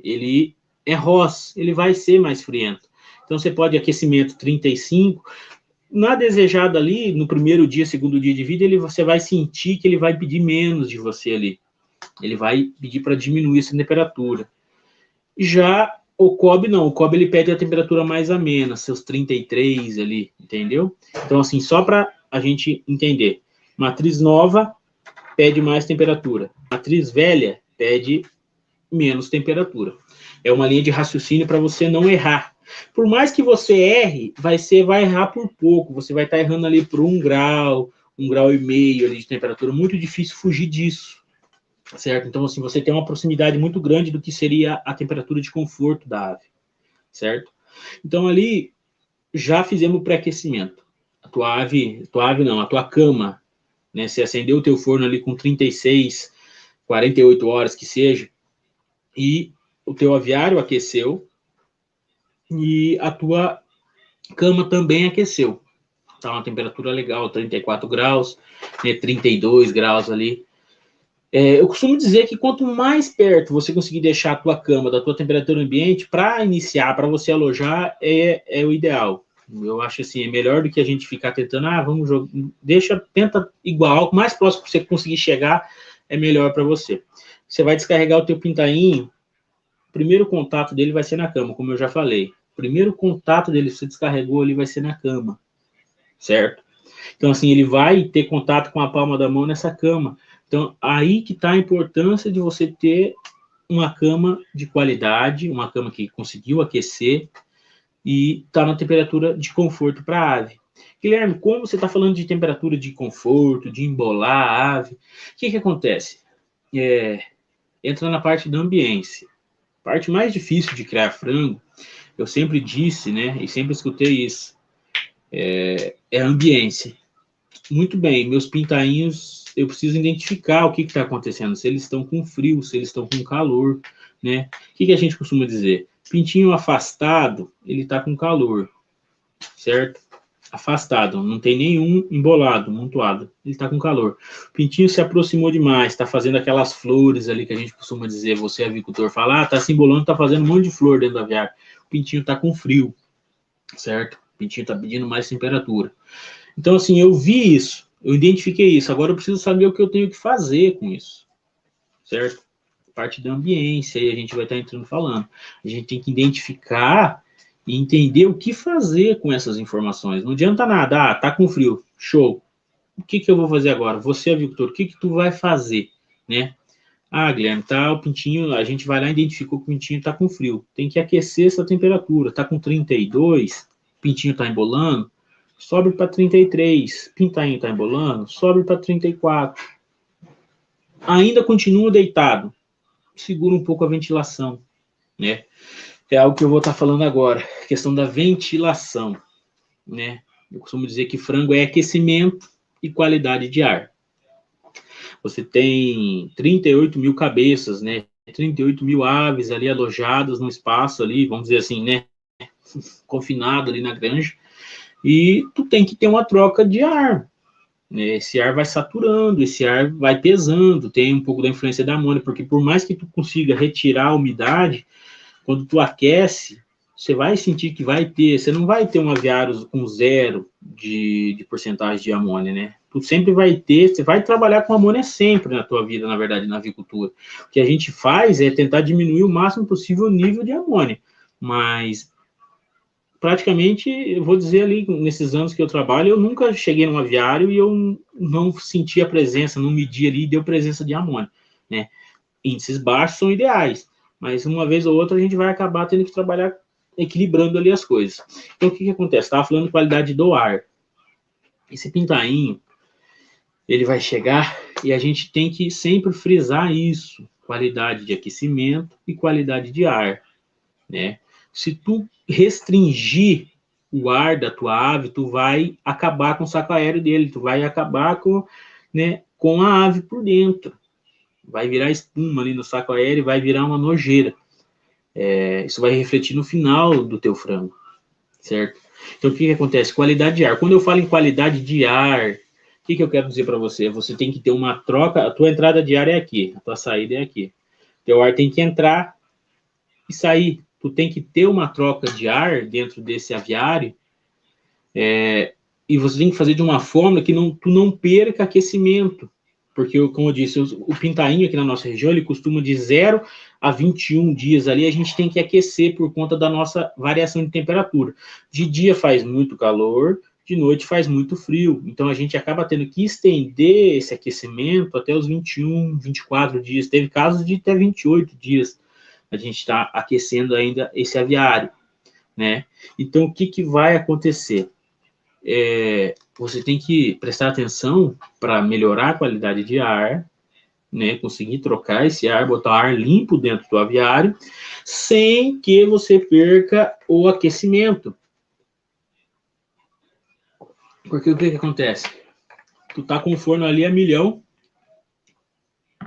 ele é Ross, ele vai ser mais friento. Então, você pode aquecimento 35, na desejada ali, no primeiro dia, segundo dia de vida, você vai sentir que ele vai pedir menos de você ali. Ele vai pedir para diminuir essa temperatura. Já o Cobb não, o Cobb ele pede a temperatura mais amena, seus 33 ali, entendeu? Então, assim, só para a gente entender. Matriz nova pede mais temperatura. Matriz velha pede menos temperatura. É uma linha de raciocínio para você não errar. Por mais que você erre, vai errar por pouco. Você vai estar errando ali por 1 grau, 1,5 graus ali de temperatura. Muito difícil fugir disso, certo? Então, assim, você tem uma proximidade muito grande do que seria a temperatura de conforto da ave, certo? Então, ali, já fizemos o pré-aquecimento. A tua cama, né? Você acendeu o teu forno ali com 36, 48 horas que seja, e o teu aviário aqueceu, e a tua cama também aqueceu. Tá uma temperatura legal, 34 graus, né, 32 graus ali. Eu costumo dizer que quanto mais perto você conseguir deixar a tua cama da tua temperatura ambiente, para iniciar, para você alojar, é o ideal. Eu acho assim, é melhor do que a gente ficar tentando, vamos jogar, tenta igual, o mais próximo que você conseguir chegar, é melhor para você. Você vai descarregar o teu pintainho, o primeiro contato dele vai ser na cama, como eu já falei. O primeiro contato dele, você descarregou ali, vai ser na cama, certo? Então, assim, ele vai ter contato com a palma da mão nessa cama. Então, aí que está a importância de você ter uma cama de qualidade, uma cama que conseguiu aquecer e está na temperatura de conforto para a ave. Guilherme, como você está falando de temperatura de conforto, de embolar a ave, o que acontece? entra na parte da ambiência. A parte mais difícil de criar frango, eu sempre disse, né, e sempre escutei isso, é a ambiência. Muito bem, meus pintainhos, eu preciso identificar o que está acontecendo, se eles estão com frio, se eles estão com calor, né? O que a gente costuma dizer? Pintinho afastado, ele está com calor, certo? Afastado, não tem nenhum embolado, montuado, ele está com calor. O pintinho se aproximou demais, está fazendo aquelas flores ali que a gente costuma dizer, você avicultor fala, está se embolando, está fazendo um monte de flor dentro do aviário. O pintinho está com frio, certo? O pintinho está pedindo mais temperatura. Então, assim, eu vi isso, eu identifiquei isso, agora eu preciso saber o que eu tenho que fazer com isso, certo? Parte da ambiência, aí a gente vai estar entrando falando. A gente tem que identificar e entender o que fazer com essas informações. Não adianta nada, tá com frio, show. O que eu vou fazer agora? Você, avicultor, o que tu vai fazer, né? Guilherme, tá o pintinho, a gente vai lá e identificou que o pintinho tá com frio. Tem que aquecer essa temperatura, tá com 32, o pintinho tá embolando, sobe para 33, pintainho está embolando, sobe para 34. Ainda continua deitado, segura um pouco a ventilação, né? É algo que eu vou estar falando agora, questão da ventilação, né? Eu costumo dizer que frango é aquecimento e qualidade de ar. Você tem 38 mil cabeças, né? 38 mil aves ali alojadas no espaço ali, vamos dizer assim, né? Confinado ali na granja. E tu tem que ter uma troca de ar, né? Esse ar vai saturando, esse ar vai pesando, tem um pouco da influência da amônia, porque por mais que tu consiga retirar a umidade, quando tu aquece, você vai sentir que vai ter, você não vai ter um aviário com zero de porcentagem de amônia, né? Tu sempre vai ter, você vai trabalhar com amônia sempre na tua vida, na verdade, na avicultura. O que a gente faz é tentar diminuir o máximo possível o nível de amônia, mas praticamente, eu vou dizer ali, nesses anos que eu trabalho, eu nunca cheguei num aviário e eu não senti a presença, não medi ali e deu presença de amônia, né? Índices baixos são ideais, mas uma vez ou outra a gente vai acabar tendo que trabalhar equilibrando ali as coisas. Então, o que acontece? Estava falando de qualidade do ar. Esse pintainho, ele vai chegar e a gente tem que sempre frisar isso, qualidade de aquecimento e qualidade de ar, né? Se tu restringir o ar da tua ave, tu vai acabar com o saco aéreo dele, tu vai acabar com, né, com a ave por dentro. Vai virar espuma ali no saco aéreo, vai virar uma nojeira. Isso vai refletir no final do teu frango, certo? Então, o que acontece? Qualidade de ar. Quando eu falo em qualidade de ar, o que eu quero dizer para você? Você tem que ter uma troca, a tua entrada de ar é aqui, a tua saída é aqui. Teu ar tem que entrar e sair. Tu tem que ter uma troca de ar dentro desse aviário, e você tem que fazer de uma forma que tu não perca aquecimento. Porque, como eu disse, o pintainho aqui na nossa região, ele costuma de 0 a 21 dias ali, a gente tem que aquecer por conta da nossa variação de temperatura. De dia faz muito calor, de noite faz muito frio. Então, a gente acaba tendo que estender esse aquecimento até os 21, 24 dias. Teve casos de até 28 dias. A gente está aquecendo ainda esse aviário, né? Então, o que vai acontecer? Você tem que prestar atenção para melhorar a qualidade de ar, né? Conseguir trocar esse ar, botar ar limpo dentro do aviário, sem que você perca o aquecimento. Porque o que acontece? Tu tá com o forno ali a milhão,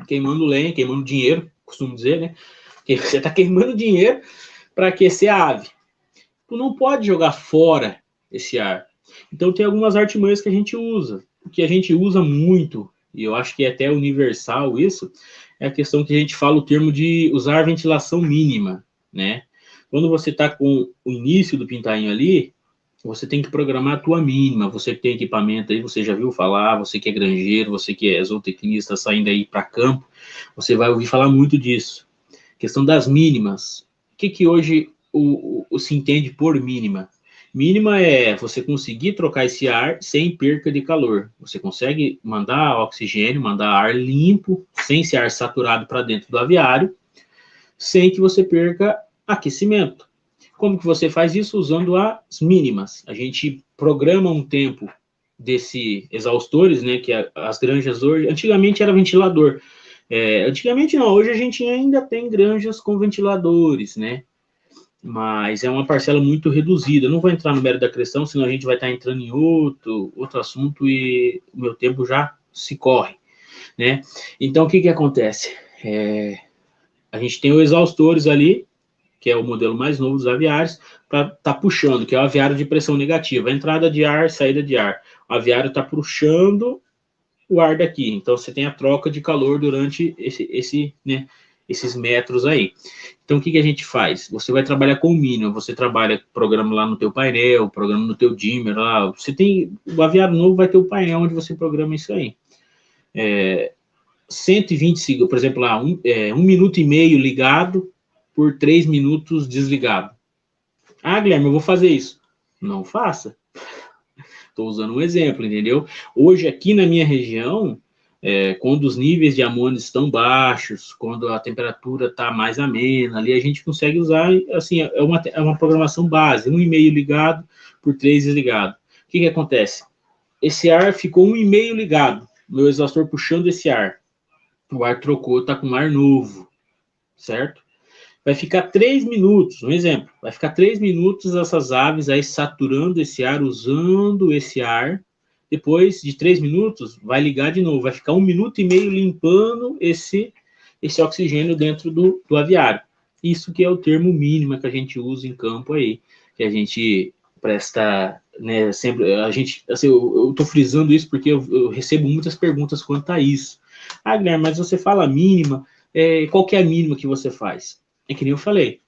queimando lenha, queimando dinheiro, costumo dizer, né? Você está queimando dinheiro para aquecer a ave. Tu não pode jogar fora esse ar. Então, tem algumas artimanhas que a gente usa. O que a gente usa muito, e eu acho que é até universal isso, é a questão que a gente fala o termo de usar ventilação mínima, né? Quando você está com o início do pintainho ali, você tem que programar a tua mínima. Você que tem equipamento aí, você já viu falar, você que é granjeiro, você que é zootecnista, saindo aí para campo, você vai ouvir falar muito disso. Questão das mínimas. O que hoje se entende por mínima? Mínima é você conseguir trocar esse ar sem perca de calor. Você consegue mandar oxigênio, mandar ar limpo, sem esse ar saturado para dentro do aviário, sem que você perca aquecimento. Como que você faz isso? Usando as mínimas. A gente programa um tempo desse exaustores, né, que as granjas hoje, antigamente era ventilador. Antigamente não, hoje a gente ainda tem granjas com ventiladores, né? Mas é uma parcela muito reduzida. Eu não vou entrar no mérito da questão, senão a gente vai estar entrando em outro assunto e o meu tempo já se corre, né? Então, o que acontece? A gente tem os exaustores ali, que é o modelo mais novo dos aviários, para estar puxando, que é o aviário de pressão negativa. Entrada de ar, saída de ar. O aviário está puxando o ar daqui. Então, você tem a troca de calor durante esses metros aí. Então, o que a gente faz? Você vai trabalhar com o mínimo. Você trabalha, programa lá no teu painel, programa no teu dimmer lá. Você tem, o aviário novo vai ter o painel onde você programa isso aí. 120, por exemplo, lá, 1 minuto e meio ligado por 3 minutos desligado. Ah, Guilherme, eu vou fazer isso. Não faça. Estou usando um exemplo, entendeu? Hoje, aqui na minha região, quando os níveis de amônio estão baixos, quando a temperatura está mais amena, ali a gente consegue usar, assim, é uma programação base, 1,5 ligado por 3 desligado. O que acontece? Esse ar ficou 1,5 ligado, meu exaustor puxando esse ar. O ar trocou, está com ar novo, certo? Vai ficar 3 minutos, um exemplo, vai ficar 3 minutos essas aves aí saturando esse ar, usando esse ar. Depois de 3 minutos, vai ligar de novo, vai ficar 1,5 minutos limpando esse oxigênio dentro do aviário. Isso que é o termo mínimo que a gente usa em campo aí, que a gente presta, né, sempre, a gente, assim, eu estou frisando isso porque eu recebo muitas perguntas quanto a isso. Ah, Guilherme, mas você fala mínima, qual que é a mínima que você faz? É que nem eu falei,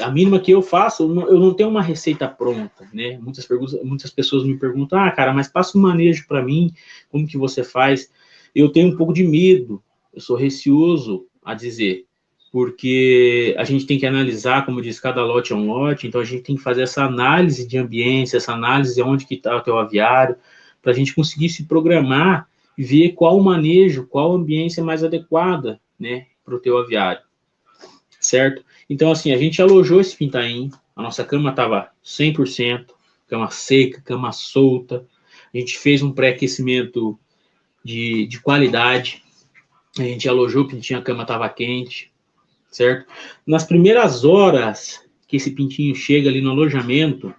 a mínima que eu faço, eu não tenho uma receita pronta, né? Muitas pessoas me perguntam, cara, mas passa um manejo para mim, como que você faz? Eu tenho um pouco de medo, eu sou receoso a dizer, porque a gente tem que analisar, como diz, cada lote é um lote, então a gente tem que fazer essa análise de ambiência, essa análise de onde que está o teu aviário, para a gente conseguir se programar e ver qual manejo, qual ambiência mais adequada, né, para o teu aviário. Certo? Então, assim, a gente alojou esse pintainho, a nossa cama estava 100%, cama seca, cama solta, a gente fez um pré-aquecimento de qualidade, a gente alojou o pintinho, a cama estava quente, certo? Nas primeiras horas que esse pintinho chega ali no alojamento,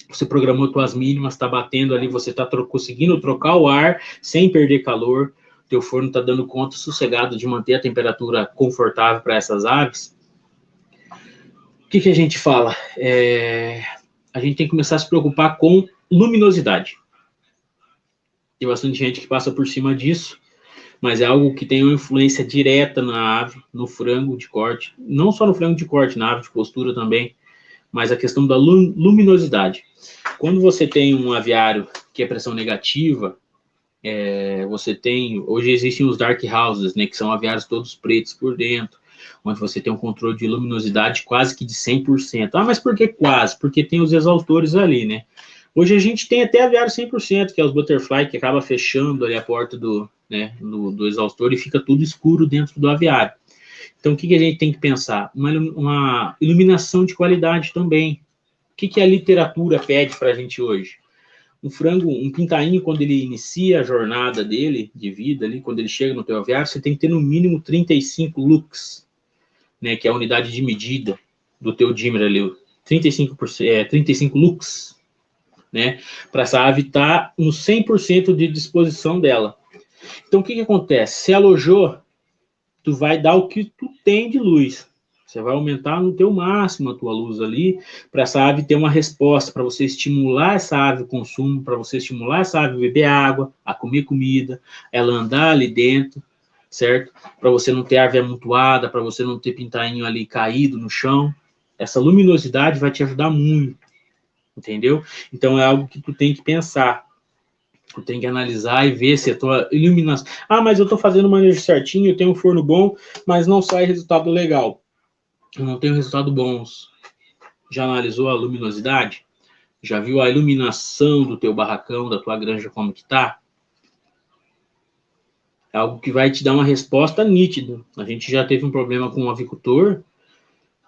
você programou suas mínimas, está batendo ali, você está conseguindo trocar o ar sem perder calor, teu forno está dando conta sossegado de manter a temperatura confortável para essas aves. O que a gente fala? A gente tem que começar a se preocupar com luminosidade. Tem bastante gente que passa por cima disso, mas é algo que tem uma influência direta na ave, no frango de corte, não só no frango de corte, na ave de postura também, mas a questão da luminosidade. Quando você tem um aviário que é pressão negativa, hoje existem os dark houses, né, que são aviários todos pretos por dentro, onde você tem um controle de luminosidade quase que de 100%. Ah, mas por que quase? Porque tem os exaustores ali, né? Hoje a gente tem até aviário 100%, que é os butterfly, que acaba fechando ali a porta do exaustor e fica tudo escuro dentro do aviário. Então, o que a gente tem que pensar? Uma iluminação de qualidade também. O que a literatura pede para a gente hoje? Um pintainho, quando ele inicia a jornada dele, de vida, ali, quando ele chega no teu aviário, você tem que ter no mínimo 35 lux, né, que é a unidade de medida do teu dimmer ali, 35 lux, né, para essa ave estar no 100% de disposição dela. Então, o que acontece? Se alojou, tu vai dar o que tu tem de luz. Você vai aumentar no teu máximo a tua luz ali, para essa ave ter uma resposta, para você estimular essa ave ao consumo, para você estimular essa ave a beber água, a comer comida, ela andar ali dentro, certo? Para você não ter ave amontoada, para você não ter pintainho ali caído no chão. Essa luminosidade vai te ajudar muito, entendeu? Então é algo que tu tem que pensar. Tu tem que analisar e ver se a tua iluminação... Ah, mas eu estou fazendo o manejo certinho, eu tenho um forno bom, mas não sai resultado legal. Eu não tenho resultado bons. Já analisou a luminosidade? Já viu a iluminação do teu barracão, da tua granja, como que tá? É algo que vai te dar uma resposta nítida. A gente já teve um problema com um avicultor,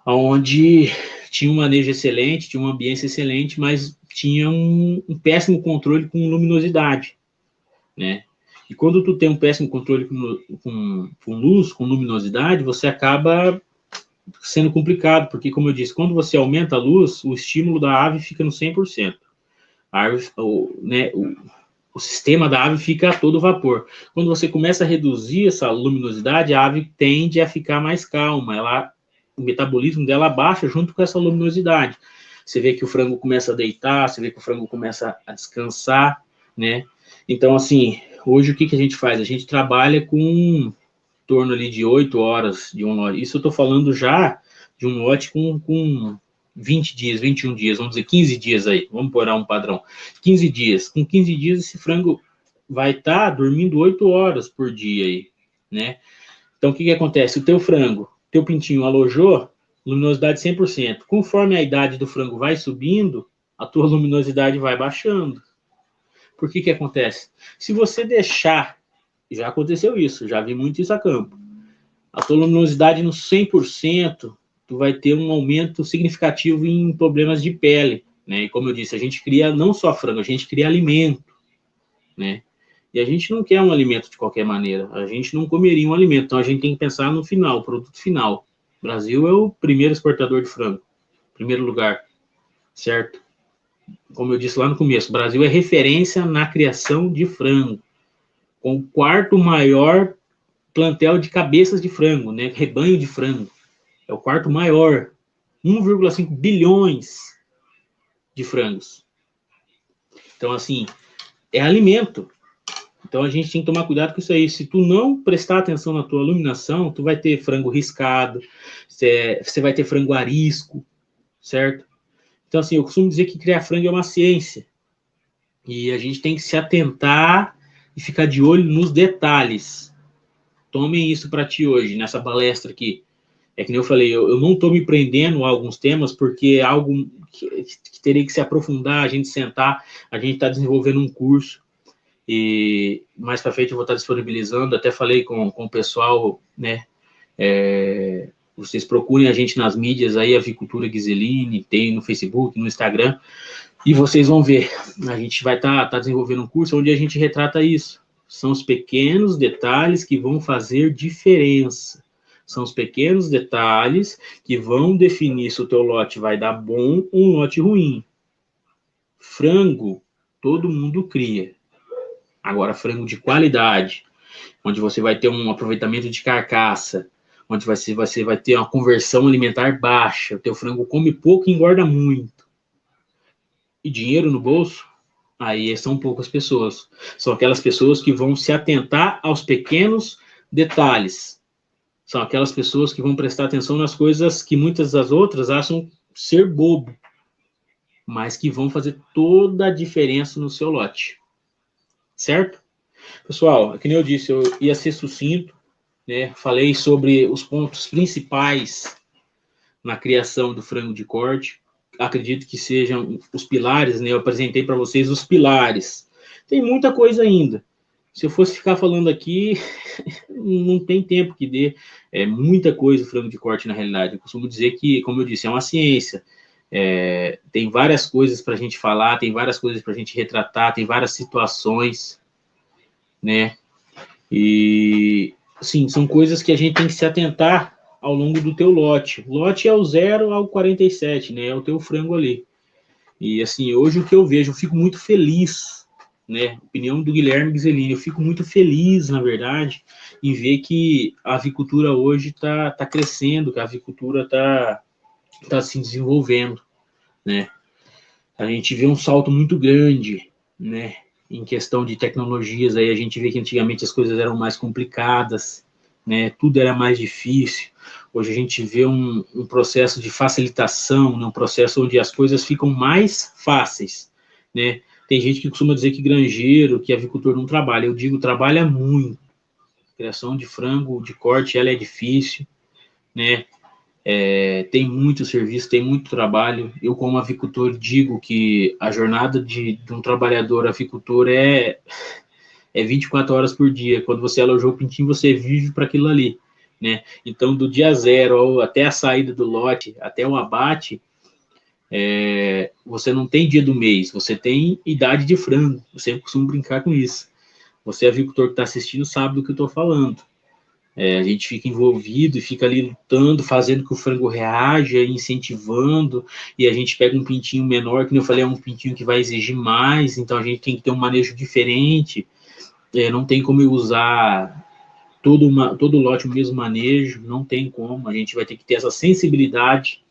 onde tinha um manejo excelente, tinha uma ambiência excelente, mas tinha um péssimo controle com luminosidade, né? E quando tu tem um péssimo controle com luz, com luminosidade, você acaba sendo complicado, porque, como eu disse, quando você aumenta a luz, o estímulo da ave fica no 100%. A ave, o sistema da ave fica a todo vapor. Quando você começa a reduzir essa luminosidade, a ave tende a ficar mais calma. O metabolismo dela baixa junto com essa luminosidade. Você vê que o frango começa a deitar, você vê que o frango começa a descansar, né? Então, assim, hoje o que a gente faz? A gente trabalha com em torno ali de 8 horas de um lote. Isso eu estou falando já de um lote com 20 dias, 21 dias, vamos dizer 15 dias aí, vamos pôr um padrão. 15 dias. Com 15 dias esse frango vai estar dormindo 8 horas por dia aí, né? Então, o que acontece? O teu frango, teu pintinho alojou, luminosidade 100%. Conforme a idade do frango vai subindo, a tua luminosidade vai baixando. Por que acontece? Se você deixar, já aconteceu isso, já vi muito isso a campo, a tua luminosidade no 100%, tu vai ter um aumento significativo em problemas de pele, né? E como eu disse, a gente cria não só frango, a gente cria alimento, né? E a gente não quer um alimento de qualquer maneira, a gente não comeria um alimento, então a gente tem que pensar no final, o produto final. O Brasil é o primeiro exportador de frango, primeiro lugar, certo? Como eu disse lá no começo, o Brasil é referência na criação de frango, com o quarto maior plantel de cabeças de frango, né? Rebanho de frango. É o quarto maior, 1,5 bilhões de frangos. Então, assim, é alimento. Então, a gente tem que tomar cuidado com isso aí. Se tu não prestar atenção na tua iluminação, tu vai ter frango riscado, você vai ter frango arisco, certo? Então, assim, eu costumo dizer que criar frango é uma ciência. E a gente tem que se atentar e ficar de olho nos detalhes. Tomem isso para ti hoje, nessa palestra aqui. É que nem eu falei, eu não estou me prendendo a alguns temas, porque é algo que teria que se aprofundar, a gente sentar, a gente está desenvolvendo um curso, e mais para frente eu vou estar disponibilizando, até falei com o pessoal, né, vocês procurem a gente nas mídias aí, Avicultura Ghiseline, tem no Facebook, no Instagram, e vocês vão ver, a gente vai estar desenvolvendo um curso onde a gente retrata isso. São os pequenos detalhes que vão fazer diferença. São os pequenos detalhes que vão definir se o teu lote vai dar bom ou um lote ruim. Frango, todo mundo cria. Agora, frango de qualidade, onde você vai ter um aproveitamento de carcaça, onde você vai ter uma conversão alimentar baixa, o teu frango come pouco e engorda muito. E dinheiro no bolso? Aí são poucas pessoas. São aquelas pessoas que vão se atentar aos pequenos detalhes. São aquelas pessoas que vão prestar atenção nas coisas que muitas das outras acham ser bobo, mas que vão fazer toda a diferença no seu lote. Certo? Pessoal, como eu disse, eu ia ser sucinto, né? Falei sobre os pontos principais na criação do frango de corte. Acredito que sejam os pilares, né? Eu apresentei para vocês os pilares. Tem muita coisa ainda. Se eu fosse ficar falando aqui, não tem tempo que dê. É muita coisa o frango de corte, na realidade. Eu costumo dizer que, como eu disse, é uma ciência. Tem várias coisas para a gente falar, tem várias coisas para a gente retratar, tem várias situações, né? E, assim, são coisas que a gente tem que se atentar ao longo do teu lote. O lote é o 0 ao 47, né? É o teu frango ali. E, assim, hoje o que eu vejo, eu fico muito feliz, né? Opinião do Guilherme Ghiseline, eu fico muito feliz, na verdade, em ver que a avicultura hoje está crescendo, que a avicultura está se desenvolvendo, né? A gente vê um salto muito grande, né? Em questão de tecnologias, aí a gente vê que antigamente as coisas eram mais complicadas, né? Tudo era mais difícil. Hoje a gente vê um processo de facilitação, né? Um processo onde as coisas ficam mais fáceis, né? Tem gente que costuma dizer que granjeiro, que avicultor não trabalha. Eu digo, trabalha muito. A criação de frango de corte, ela é difícil, né? Tem muito serviço, tem muito trabalho. Eu, como avicultor, digo que a jornada de um trabalhador avicultor é 24 horas por dia. Quando você alojou o pintinho, você vive para aquilo ali, né? Então, do dia 0 até a saída do lote, até o abate, você não tem dia do mês, você tem idade de frango. Eu sempre costumo brincar com isso, Você, avicultor que está assistindo, sabe do que eu estou falando. A gente fica envolvido e fica ali lutando, fazendo que o frango reaja, incentivando, e a gente pega um pintinho menor, que eu falei, é um pintinho que vai exigir mais, então a gente tem que ter um manejo diferente. Não tem como eu usar todo lote o mesmo manejo, não tem como, a gente vai ter que ter essa sensibilidade.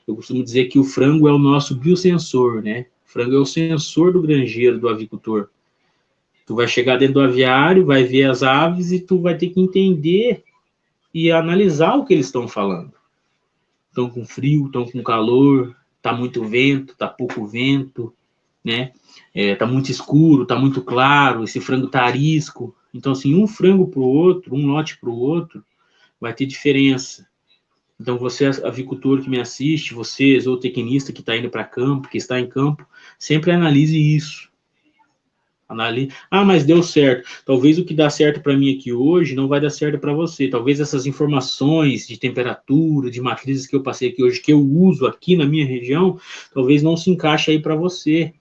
Eu costumo dizer que o frango é o nosso biosensor, né? O frango é o sensor do granjeiro, do avicultor. Tu vai chegar dentro do aviário, vai ver as aves e tu vai ter que entender e analisar o que eles estão falando. Estão com frio, estão com calor, tá muito vento, tá pouco vento, né? Tá muito escuro, tá muito claro, esse frango tá arisco. Então, assim, um frango pro outro, um lote pro outro, vai ter diferença. Então, você, avicultor que me assiste, você, zootecnista que está indo para campo, que está em campo, sempre analise isso. Mas deu certo. Talvez o que dá certo para mim aqui hoje não vai dar certo para você. Talvez essas informações de temperatura, de matrizes que eu passei aqui hoje, que eu uso aqui na minha região, talvez não se encaixe aí para você.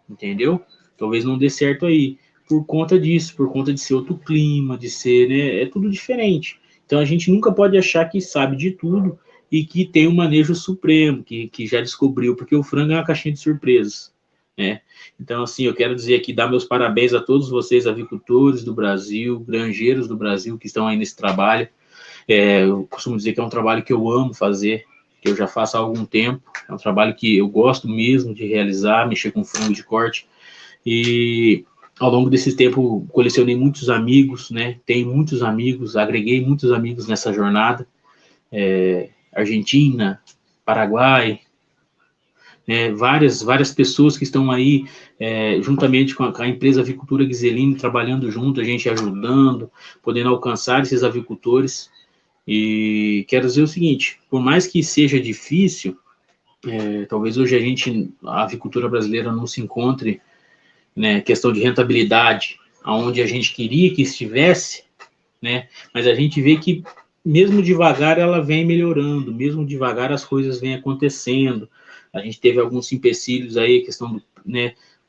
Entendeu? Talvez não dê certo aí. Por conta disso, por conta de ser outro clima, de ser, né? É tudo diferente. Então a gente nunca pode achar que sabe de tudo e que tem um manejo supremo, que já descobriu, porque o frango é uma caixinha de surpresas, né? Então, assim, eu quero dizer aqui, dar meus parabéns a todos vocês, avicultores do Brasil, granjeiros do Brasil, que estão aí nesse trabalho. Eu costumo dizer que é um trabalho que eu amo fazer, que eu já faço há algum tempo. É um trabalho que eu gosto mesmo de realizar, mexer com frango de corte. E ao longo desse tempo, colecionei muitos amigos, né? Tenho muitos amigos, agreguei muitos amigos nessa jornada. Argentina, Paraguai, né? Várias pessoas que estão aí, juntamente com a empresa Avicultura Ghiseline, trabalhando junto, a gente ajudando, podendo alcançar esses avicultores. E quero dizer o seguinte, por mais que seja difícil, talvez hoje a avicultura brasileira não se encontre, né, questão de rentabilidade, aonde a gente queria que estivesse, né, mas a gente vê que mesmo devagar ela vem melhorando, mesmo devagar as coisas vêm acontecendo. A gente teve alguns empecilhos aí, questão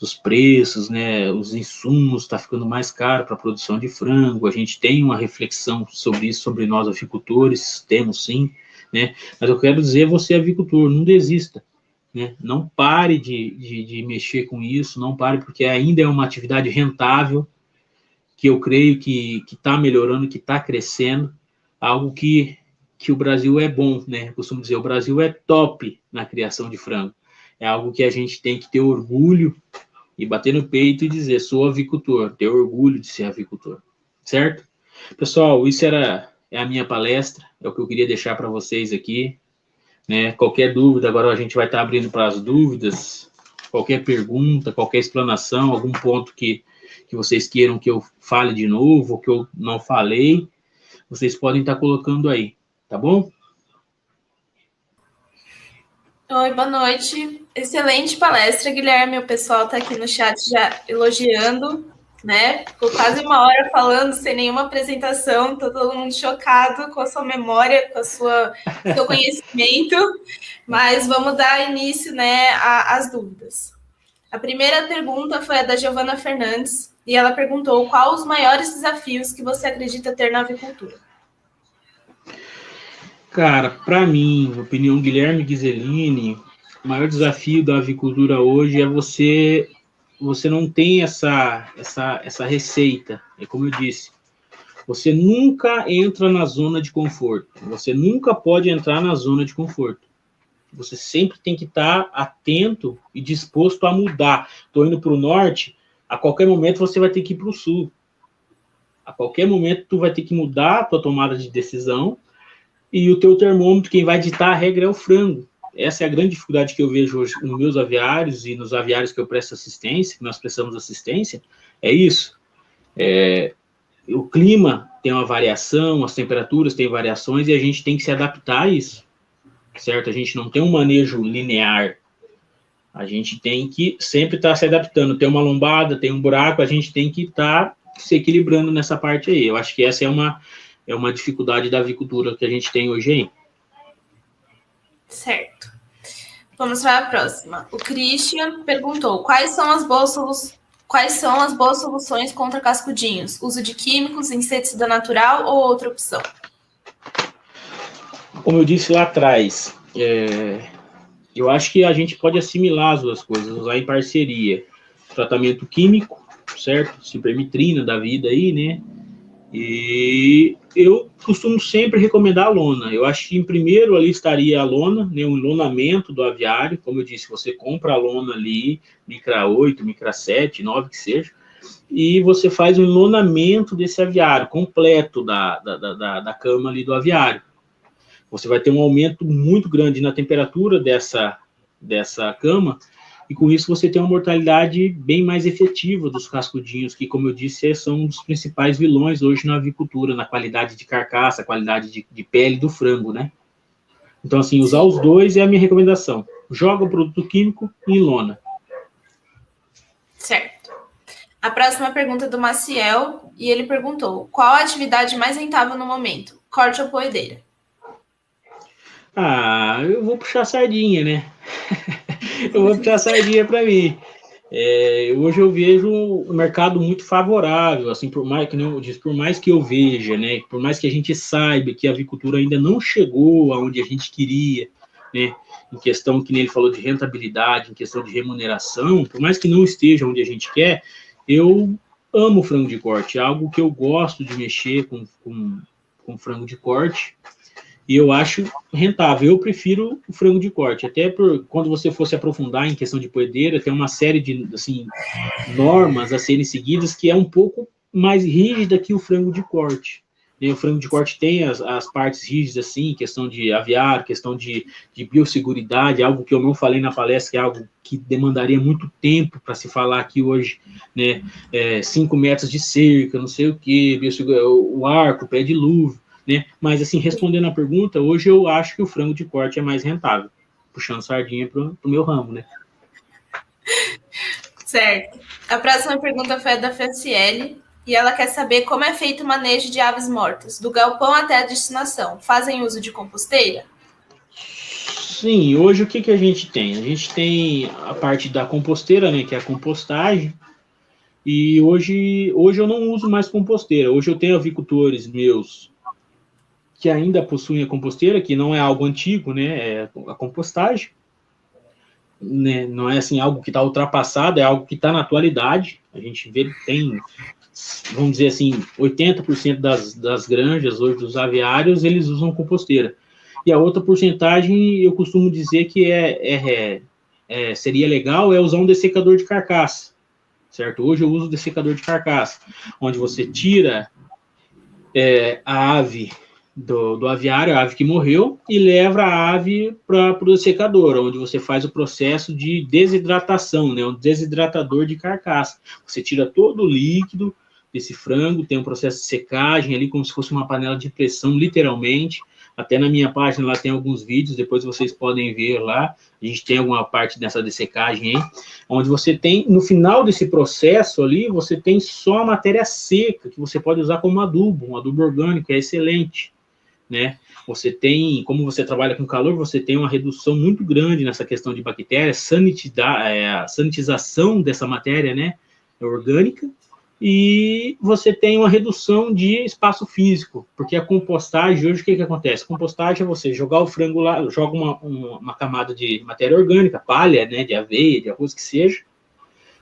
dos preços, né, os insumos está ficando mais caro para a produção de frango. A gente tem uma reflexão sobre isso, sobre nós avicultores, temos sim, né, mas eu quero dizer, você avicultor, não desista, né, não pare de mexer com isso, não pare, porque ainda é uma atividade rentável, que eu creio que está melhorando, que está crescendo, algo que o Brasil é bom, né? Eu costumo dizer, o Brasil é top na criação de frango. É algo que a gente tem que ter orgulho e bater no peito e dizer, sou avicultor, ter orgulho de ser avicultor, certo? Pessoal, isso é a minha palestra, é o que eu queria deixar para vocês aqui, né? Qualquer dúvida, agora a gente vai estar abrindo para as dúvidas, qualquer pergunta, qualquer explanação, algum ponto que vocês queiram que eu fale de novo, ou que eu não falei, vocês podem estar colocando aí, tá bom? Oi, boa noite. Excelente palestra, Guilherme. O pessoal está aqui no chat já elogiando, né? Ficou quase uma hora falando sem nenhuma apresentação, tá todo mundo chocado com a sua memória, com seu conhecimento, mas vamos dar início, né, às dúvidas. A primeira pergunta foi a da Giovana Fernandes, e ela perguntou qual os maiores desafios que você acredita ter na avicultura. Cara, para mim, opinião Guilherme Ghiseline, o maior desafio da avicultura hoje é você não tem essa receita. É como eu disse, você nunca entra na zona de conforto. Você nunca pode entrar na zona de conforto. Você sempre tem que estar atento e disposto a mudar. Estou indo para o norte, a qualquer momento você vai ter que ir para o sul. A qualquer momento tu vai ter que mudar a tua tomada de decisão e o teu termômetro, quem vai ditar a regra é o frango. Essa é a grande dificuldade que eu vejo hoje nos meus aviários e nos aviários que eu presto assistência, que nós prestamos assistência, é isso. O clima tem uma variação, as temperaturas têm variações e a gente tem que se adaptar a isso, certo? A gente não tem um manejo linear. A gente tem que sempre estar se adaptando. Tem uma lombada, tem um buraco, a gente tem que estar se equilibrando nessa parte aí. Eu acho que essa é uma dificuldade da avicultura que a gente tem hoje aí. Certo. Vamos para a próxima. O Christian perguntou, quais são as bússolas Quais são as boas soluções contra cascudinhos? Uso de químicos, inseticida natural ou outra opção? Como eu disse lá atrás, eu acho que a gente pode assimilar as duas coisas, usar em parceria. Tratamento químico, certo? Cipermetrina da vida aí, né? E eu costumo sempre recomendar a lona. Eu acho que em primeiro ali estaria a lona, né, um lonamento do aviário. Como eu disse, você compra a lona ali, micra 8, micra 7, 9 que seja, e você faz um lonamento desse aviário completo da cama ali do aviário. Você vai ter um aumento muito grande na temperatura dessa cama, e com isso você tem uma mortalidade bem mais efetiva dos cascudinhos, que, como eu disse, são um dos principais vilões hoje na avicultura, na qualidade de carcaça, qualidade de pele do frango, né? Então, assim, usar os dois é a minha recomendação. Joga o produto químico em lona. Certo. A próxima pergunta é do Maciel, e ele perguntou: qual a atividade mais rentável no momento? Corte ou poedeira? Eu vou puxar a sardinha, né? Eu vou puxar a sardinha para mim. Hoje eu vejo um mercado muito favorável, assim, por mais que eu veja, né? Por mais que a gente saiba que a avicultura ainda não chegou aonde a gente queria, né? Em questão, que nem ele falou, de rentabilidade, em questão de remuneração, por mais que não esteja onde a gente quer, eu amo frango de corte, é algo que eu gosto de mexer com frango de corte. E eu acho rentável. Eu prefiro o frango de corte. Até quando você for se aprofundar em questão de poedeira, tem uma série de assim, normas a serem seguidas que é um pouco mais rígida que o frango de corte. E o frango de corte tem as partes rígidas, assim, questão de aviário, questão de biosseguridade, algo que eu não falei na palestra, que é algo que demandaria muito tempo para se falar aqui hoje, né? 5 metros de cerca, não sei o quê, o arco, o pé de dilúvio. Né? Mas, assim, respondendo a pergunta, hoje eu acho que o frango de corte é mais rentável, puxando sardinha pro meu ramo, né? Certo. A próxima pergunta foi a da Franciele, e ela quer saber como é feito o manejo de aves mortas, do galpão até a destinação. Fazem uso de composteira? Sim, hoje o que a gente tem? A gente tem a parte da composteira, né, que é a compostagem, e hoje eu não uso mais composteira. Hoje eu tenho avicultores meus que ainda possuem a composteira, que não é algo antigo, né? É a compostagem, né? Não é assim algo que está ultrapassado, é algo que está na atualidade. A gente vê que tem, vamos dizer assim, 80% das granjas hoje dos aviários, eles usam composteira. E a outra porcentagem, eu costumo dizer que seria legal usar um dessecador de carcaça, certo? Hoje eu uso dessecador de carcaça, onde você tira a ave do aviário, a ave que morreu, e leva a ave para o dessecador, onde você faz o processo de desidratação, né, um desidratador de carcaça. Você tira todo o líquido desse frango, tem um processo de secagem ali, como se fosse uma panela de pressão, literalmente. Até na minha página lá tem alguns vídeos, depois vocês podem ver lá. A gente tem alguma parte dessa dessecagem aí, onde você tem, no final desse processo ali, você tem só a matéria seca, que você pode usar como adubo, um adubo orgânico, é excelente, né? Você tem, como você trabalha com calor, você tem uma redução muito grande nessa questão de bactérias, a sanitização dessa matéria, né, orgânica, e você tem uma redução de espaço físico, porque a compostagem, hoje o que acontece? A compostagem é você jogar o frango lá, joga uma camada de matéria orgânica, palha, né, de aveia, de arroz que seja,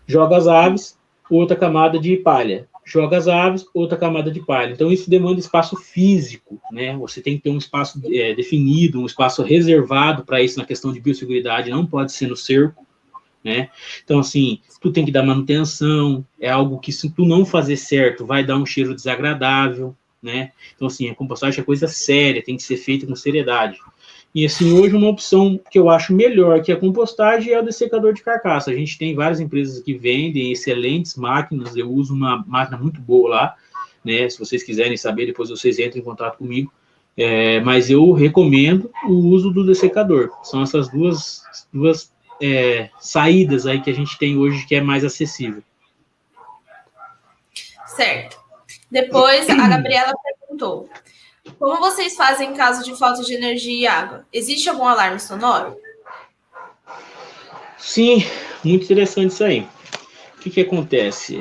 joga as aves, outra camada de palha, joga as aves, outra camada de palha. Então, isso demanda espaço físico, né? Você tem que ter um espaço definido, um espaço reservado para isso na questão de biosseguridade, não pode ser no cerco, né? Então, assim, tu tem que dar manutenção, é algo que, se tu não fazer certo, vai dar um cheiro desagradável, né? Então, assim, a compostagem é coisa séria, tem que ser feita com seriedade. E, assim, hoje uma opção que eu acho melhor que a compostagem é o dessecador de carcaça. A gente tem várias empresas que vendem excelentes máquinas, eu uso uma máquina muito boa lá, né? Se vocês quiserem saber, depois vocês entram em contato comigo. Mas eu recomendo o uso do dessecador. São essas duas saídas aí que a gente tem hoje que é mais acessível. Certo. Depois, a Gabriela perguntou: como vocês fazem em caso de falta de energia e água? Existe algum alarme sonoro? Sim, muito interessante isso aí. que acontece?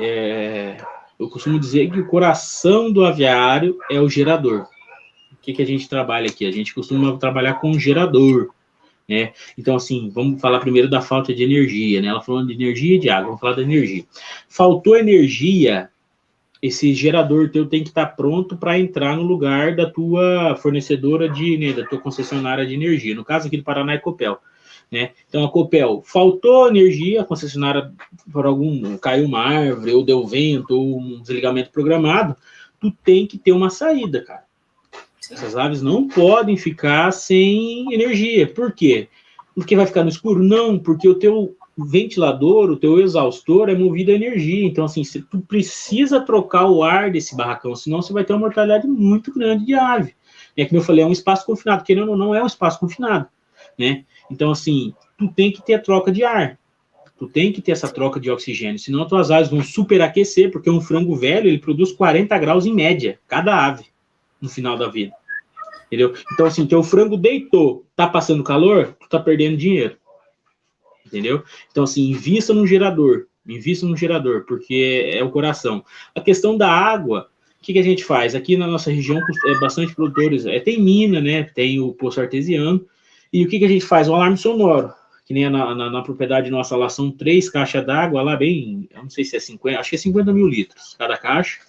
Eu costumo dizer que o coração do aviário é o gerador. O que a gente trabalha aqui? A gente costuma trabalhar com gerador, né? Então, assim, vamos falar primeiro da falta de energia, né? Ela falando de energia e de água, vamos falar da energia. Faltou energia, esse gerador teu tem que estar pronto para entrar no lugar da tua fornecedora da tua concessionária de energia. No caso aqui do Paraná é Copel, né? Então a Copel faltou energia, a concessionária caiu uma árvore, ou deu vento, ou um desligamento programado, tu tem que ter uma saída, cara. Essas aves não podem ficar sem energia. Por quê? Porque vai ficar no escuro? Não, porque o teu ventilador, o teu exaustor é movido a energia. Então, assim, tu precisa trocar o ar desse barracão, senão você vai ter uma mortalidade muito grande de ave. É como eu falei, é um espaço confinado, querendo ou não, é um espaço confinado, né? Então, assim, tu tem que ter troca de ar. Tu tem que ter essa troca de oxigênio, senão as tuas aves vão superaquecer, porque um frango velho, ele produz 40 graus em média, cada ave, no final da vida. Entendeu? Então, assim, teu frango deitou, tá passando calor, tu tá perdendo dinheiro. Entendeu? Então, assim, invista num gerador, porque é o coração. A questão da água, o que a gente faz? Aqui na nossa região, bastante produtores, tem mina, né? Tem o poço artesiano, e o que a gente faz? Um alarme sonoro, que nem na propriedade nossa lá, são 3 caixas d'água, lá bem, eu não sei se é 50, acho que é 50 mil litros cada caixa,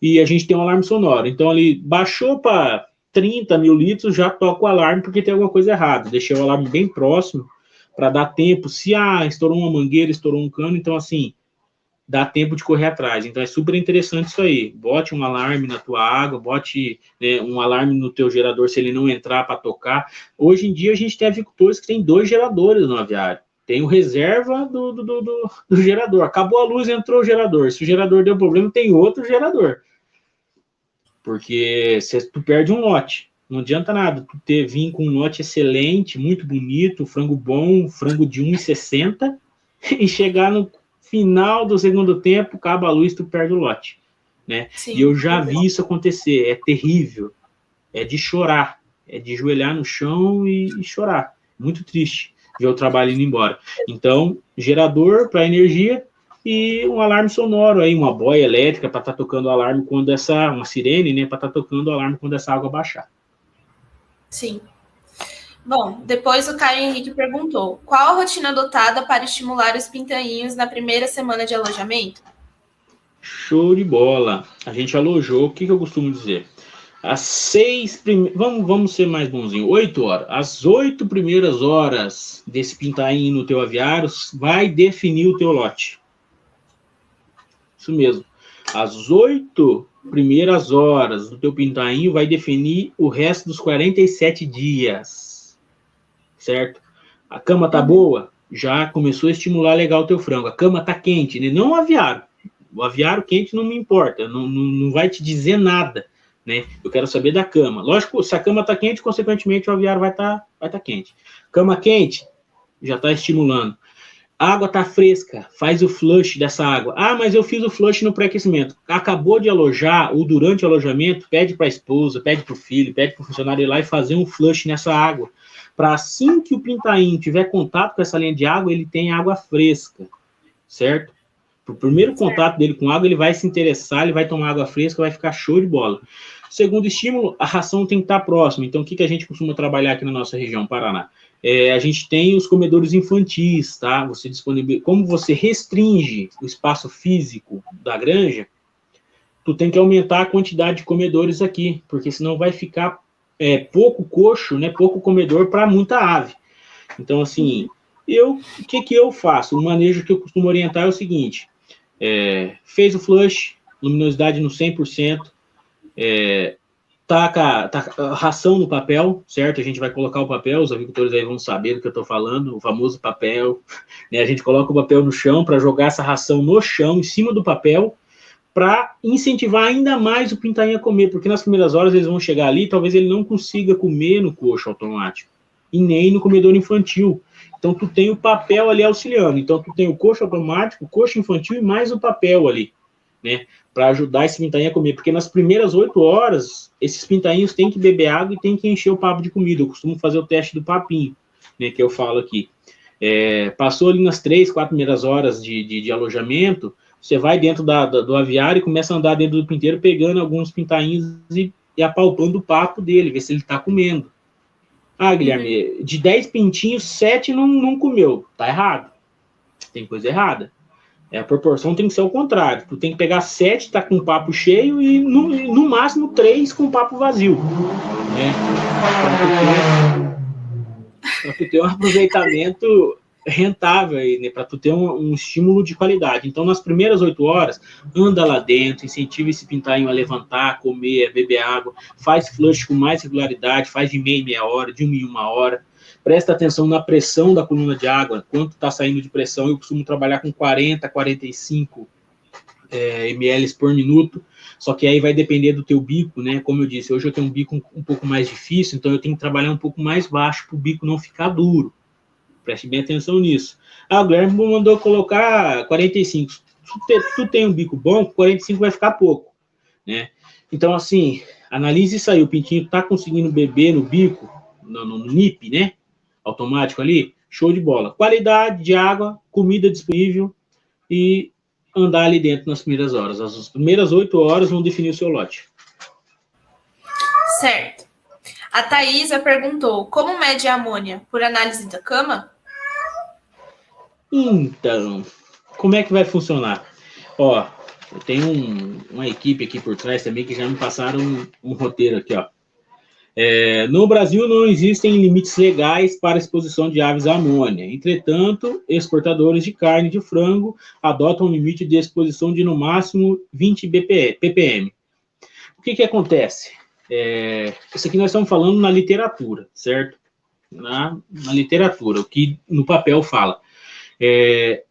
e a gente tem um alarme sonoro. Então, ali, baixou para 30 mil litros, já toca o alarme, porque tem alguma coisa errada. Deixei o alarme bem próximo, para dar tempo, se estourou uma mangueira, estourou um cano, então assim, dá tempo de correr atrás. Então é super interessante isso aí. Bote um alarme na tua água, bote, né, um alarme no teu gerador se ele não entrar para tocar. Hoje em dia a gente tem avicultores que tem 2 geradores no aviário. Tem o reserva do gerador. Acabou a luz, entrou o gerador. Se o gerador deu problema, tem outro gerador. Porque tu perde um lote. Não adianta nada tu vir com um lote excelente, muito bonito, frango bom, frango de 1,60 e chegar no final do segundo tempo, acaba a luz, tu perde o lote, né? Sim, e eu já vi isso acontecer, é terrível, é de chorar, é de joelhar no chão e chorar. Muito triste ver o trabalho indo embora. Então, gerador para energia e um alarme sonoro aí, uma boia elétrica para estar tocando o alarme quando uma sirene, né, para estar tocando o alarme quando essa água baixar. Sim. Bom, depois o Caio Henrique perguntou: qual a rotina adotada para estimular os pintainhos na primeira semana de alojamento? Show de bola. A gente alojou, o que eu costumo dizer? Às 6 primeiras... Vamos ser mais bonzinho. 8 horas. As 8 primeiras horas desse pintainho no teu aviário vai definir o teu lote. Isso mesmo. As 8 primeiras horas do teu pintainho vai definir o resto dos 47 dias. Certo? A cama tá boa? Já começou a estimular legal o teu frango. A cama tá quente, né? Não o aviário. O aviário quente não me importa. Não vai te dizer nada, né? Eu quero saber da cama. Lógico, se a cama tá quente, consequentemente o aviário vai tá quente. Cama quente, já tá estimulando. A água tá fresca, faz o flush dessa água. Ah, mas eu fiz o flush no pré-aquecimento. Acabou de alojar, ou durante o alojamento, pede para a esposa, pede para o filho, pede para o funcionário ir lá e fazer um flush nessa água. Para assim que o pintainho tiver contato com essa linha de água, ele tem água fresca, certo? O primeiro contato dele com água, ele vai se interessar, ele vai tomar água fresca, vai ficar show de bola. Segundo estímulo, a ração tem que estar próxima. Então, o que a gente costuma trabalhar aqui na nossa região, Paraná? A gente tem os comedores infantis, tá? Como você restringe o espaço físico da granja, tu tem que aumentar a quantidade de comedores aqui, porque senão vai ficar pouco coxo, né? Pouco comedor para muita ave. Então, assim, o que eu faço? O manejo que eu costumo orientar é o seguinte: fez o flush, luminosidade no 100%, taca a ração no papel, certo? A gente vai colocar o papel, os agricultores aí vão saber do que eu estou falando, o famoso papel, né? A gente coloca o papel no chão para jogar essa ração no chão, em cima do papel, para incentivar ainda mais o pintainho a comer, porque nas primeiras horas eles vão chegar ali, talvez ele não consiga comer no coxo automático, e nem no comedor infantil. Então, tu tem o papel ali auxiliando. Então, tu tem o coxo automático, o coxo infantil e mais o papel ali, né? Para ajudar esse pintainho a comer. Porque nas primeiras 8 horas, esses pintainhos têm que beber água e têm que encher o papo de comida. Eu costumo fazer o teste do papinho, né? Que eu falo aqui. Passou ali nas 3, 4 primeiras horas de alojamento, você vai dentro do aviário e começa a andar dentro do pinteiro, pegando alguns pintainhos e apalpando o papo dele, ver se ele está comendo. Ah, Guilherme, de 10 pintinhos, 7 não comeu. Tá errado. Tem coisa errada. A proporção tem que ser ao contrário. Tu tem que pegar 7, tá com o papo cheio, e no máximo 3 com o papo vazio. Né? Para tu ter um aproveitamento rentável aí, né? Para tu ter um estímulo de qualidade. Então, nas primeiras 8 horas, anda lá dentro, incentiva esse pintainho a levantar, comer, a beber água, faz flush com mais regularidade, faz de meia em meia hora, de 1 em 1 hora. Presta atenção na pressão da coluna de água, quanto está saindo de pressão. Eu costumo trabalhar com 40, 45 ml por minuto, só que aí vai depender do teu bico, né? Como eu disse, hoje eu tenho um bico um pouco mais difícil, então eu tenho que trabalhar um pouco mais baixo para o bico não ficar duro. Preste bem atenção nisso. O Guilherme mandou colocar 45. Se tu tem um bico bom, 45 vai ficar pouco, né? Então, assim, analise isso aí. O pintinho está conseguindo beber no bico, no NIP, né? Automático ali, show de bola. Qualidade de água, comida disponível e andar ali dentro nas primeiras horas. As primeiras 8 horas vão definir o seu lote. Certo. A Thaisa perguntou, como mede a amônia? Por análise da cama? Então, como é que vai funcionar? Ó, eu tenho uma equipe aqui por trás também que já me passaram um roteiro aqui, ó. No Brasil não existem limites legais para a exposição de aves à amônia. Entretanto, exportadores de carne de frango adotam um limite de exposição de no máximo 20 ppm. O que acontece? Isso aqui nós estamos falando na literatura, certo? Na literatura, o que no papel fala.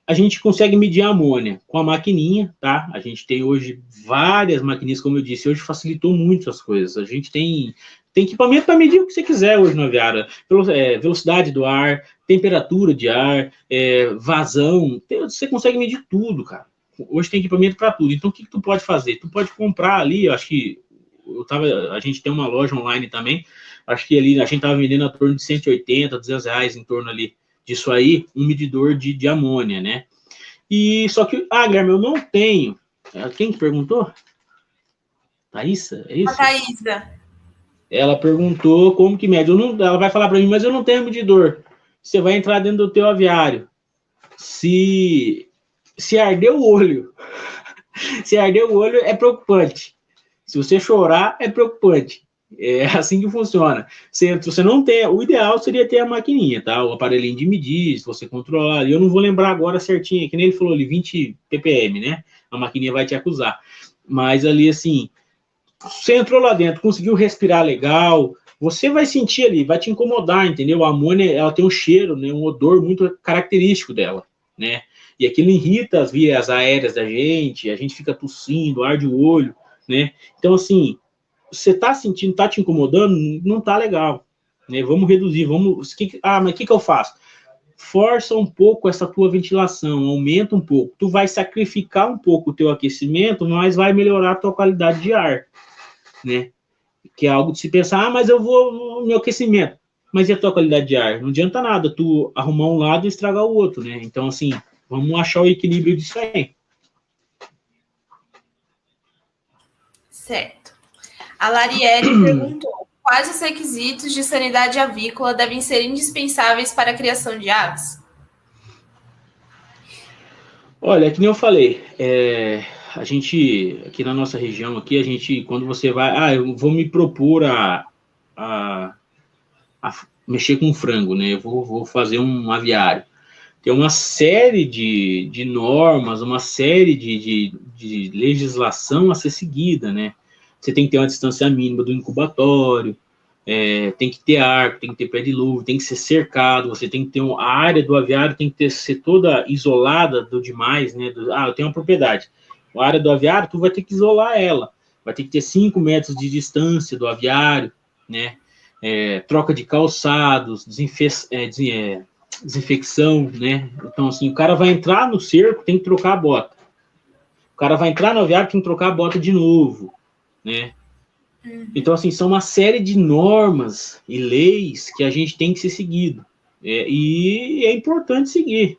A gente consegue medir a amônia com a maquininha, tá? A gente tem hoje várias maquininhas, como eu disse, hoje facilitou muito as coisas. A gente tem equipamento para medir o que você quiser hoje no aviário. Velocidade do ar, temperatura de ar, vazão. Você consegue medir tudo, cara. Hoje tem equipamento para tudo. Então, o que tu pode fazer? Tu pode comprar ali, eu acho que a gente tem uma loja online também, acho que ali a gente estava vendendo a torno de 180, 200 reais em torno ali disso aí, um medidor de amônia, né? E só que, Guilherme, eu não tenho. Quem que perguntou? Thaisa? É isso? A Thaisa. Ela perguntou como que mede. Ela vai falar para mim, mas eu não tenho medidor. Você vai entrar dentro do teu aviário. Se arder o olho, se arder o olho é preocupante. Se você chorar, é preocupante. É assim que funciona. Se você não tem, o ideal seria ter a maquininha, tá? O aparelhinho de medir, se você controlar. Eu não vou lembrar agora certinho, que nem ele falou ali, 20 ppm, né? A maquininha vai te acusar. Mas ali, assim, você entrou lá dentro, conseguiu respirar legal, você vai sentir ali, vai te incomodar, entendeu? A amônia, ela tem um cheiro, né? Um odor muito característico dela, né? E aquilo irrita as vias aéreas da gente, a gente fica tossindo, arde o olho, né? Então, assim, você tá sentindo, tá te incomodando, não tá legal, né? Vamos reduzir, mas o que eu faço? Força um pouco essa tua ventilação, aumenta um pouco. Tu vai sacrificar um pouco o teu aquecimento, mas vai melhorar a tua qualidade de ar, né? Que é algo de se pensar, mas eu vou meu aquecimento. Mas e a tua qualidade de ar? Não adianta nada tu arrumar um lado e estragar o outro, né? Então, assim, vamos achar o equilíbrio disso aí. Certo. A Larielle perguntou, quais os requisitos de sanidade avícola devem ser indispensáveis para a criação de aves? Olha, que nem eu falei, a gente, aqui na nossa região, aqui, a gente, quando você vai, eu vou me propor a mexer com frango, né? Eu vou fazer um aviário. Tem uma série de normas, uma série de legislação a ser seguida, né? Você tem que ter uma distância mínima do incubatório, tem que ter arco, tem que ter pé de luva, tem que ser cercado, você tem que ter a área do aviário tem que ser toda isolada do demais, né? Eu tenho uma propriedade. A área do aviário, tu vai ter que isolar ela. Vai ter que ter 5 metros de distância do aviário, né? Troca de calçados, desinfecção, né? Então, assim, o cara vai entrar no cerco, tem que trocar a bota. O cara vai entrar no aviário, tem que trocar a bota de novo, né? Então, assim, são uma série de normas e leis que a gente tem que ser seguido, E é importante seguir,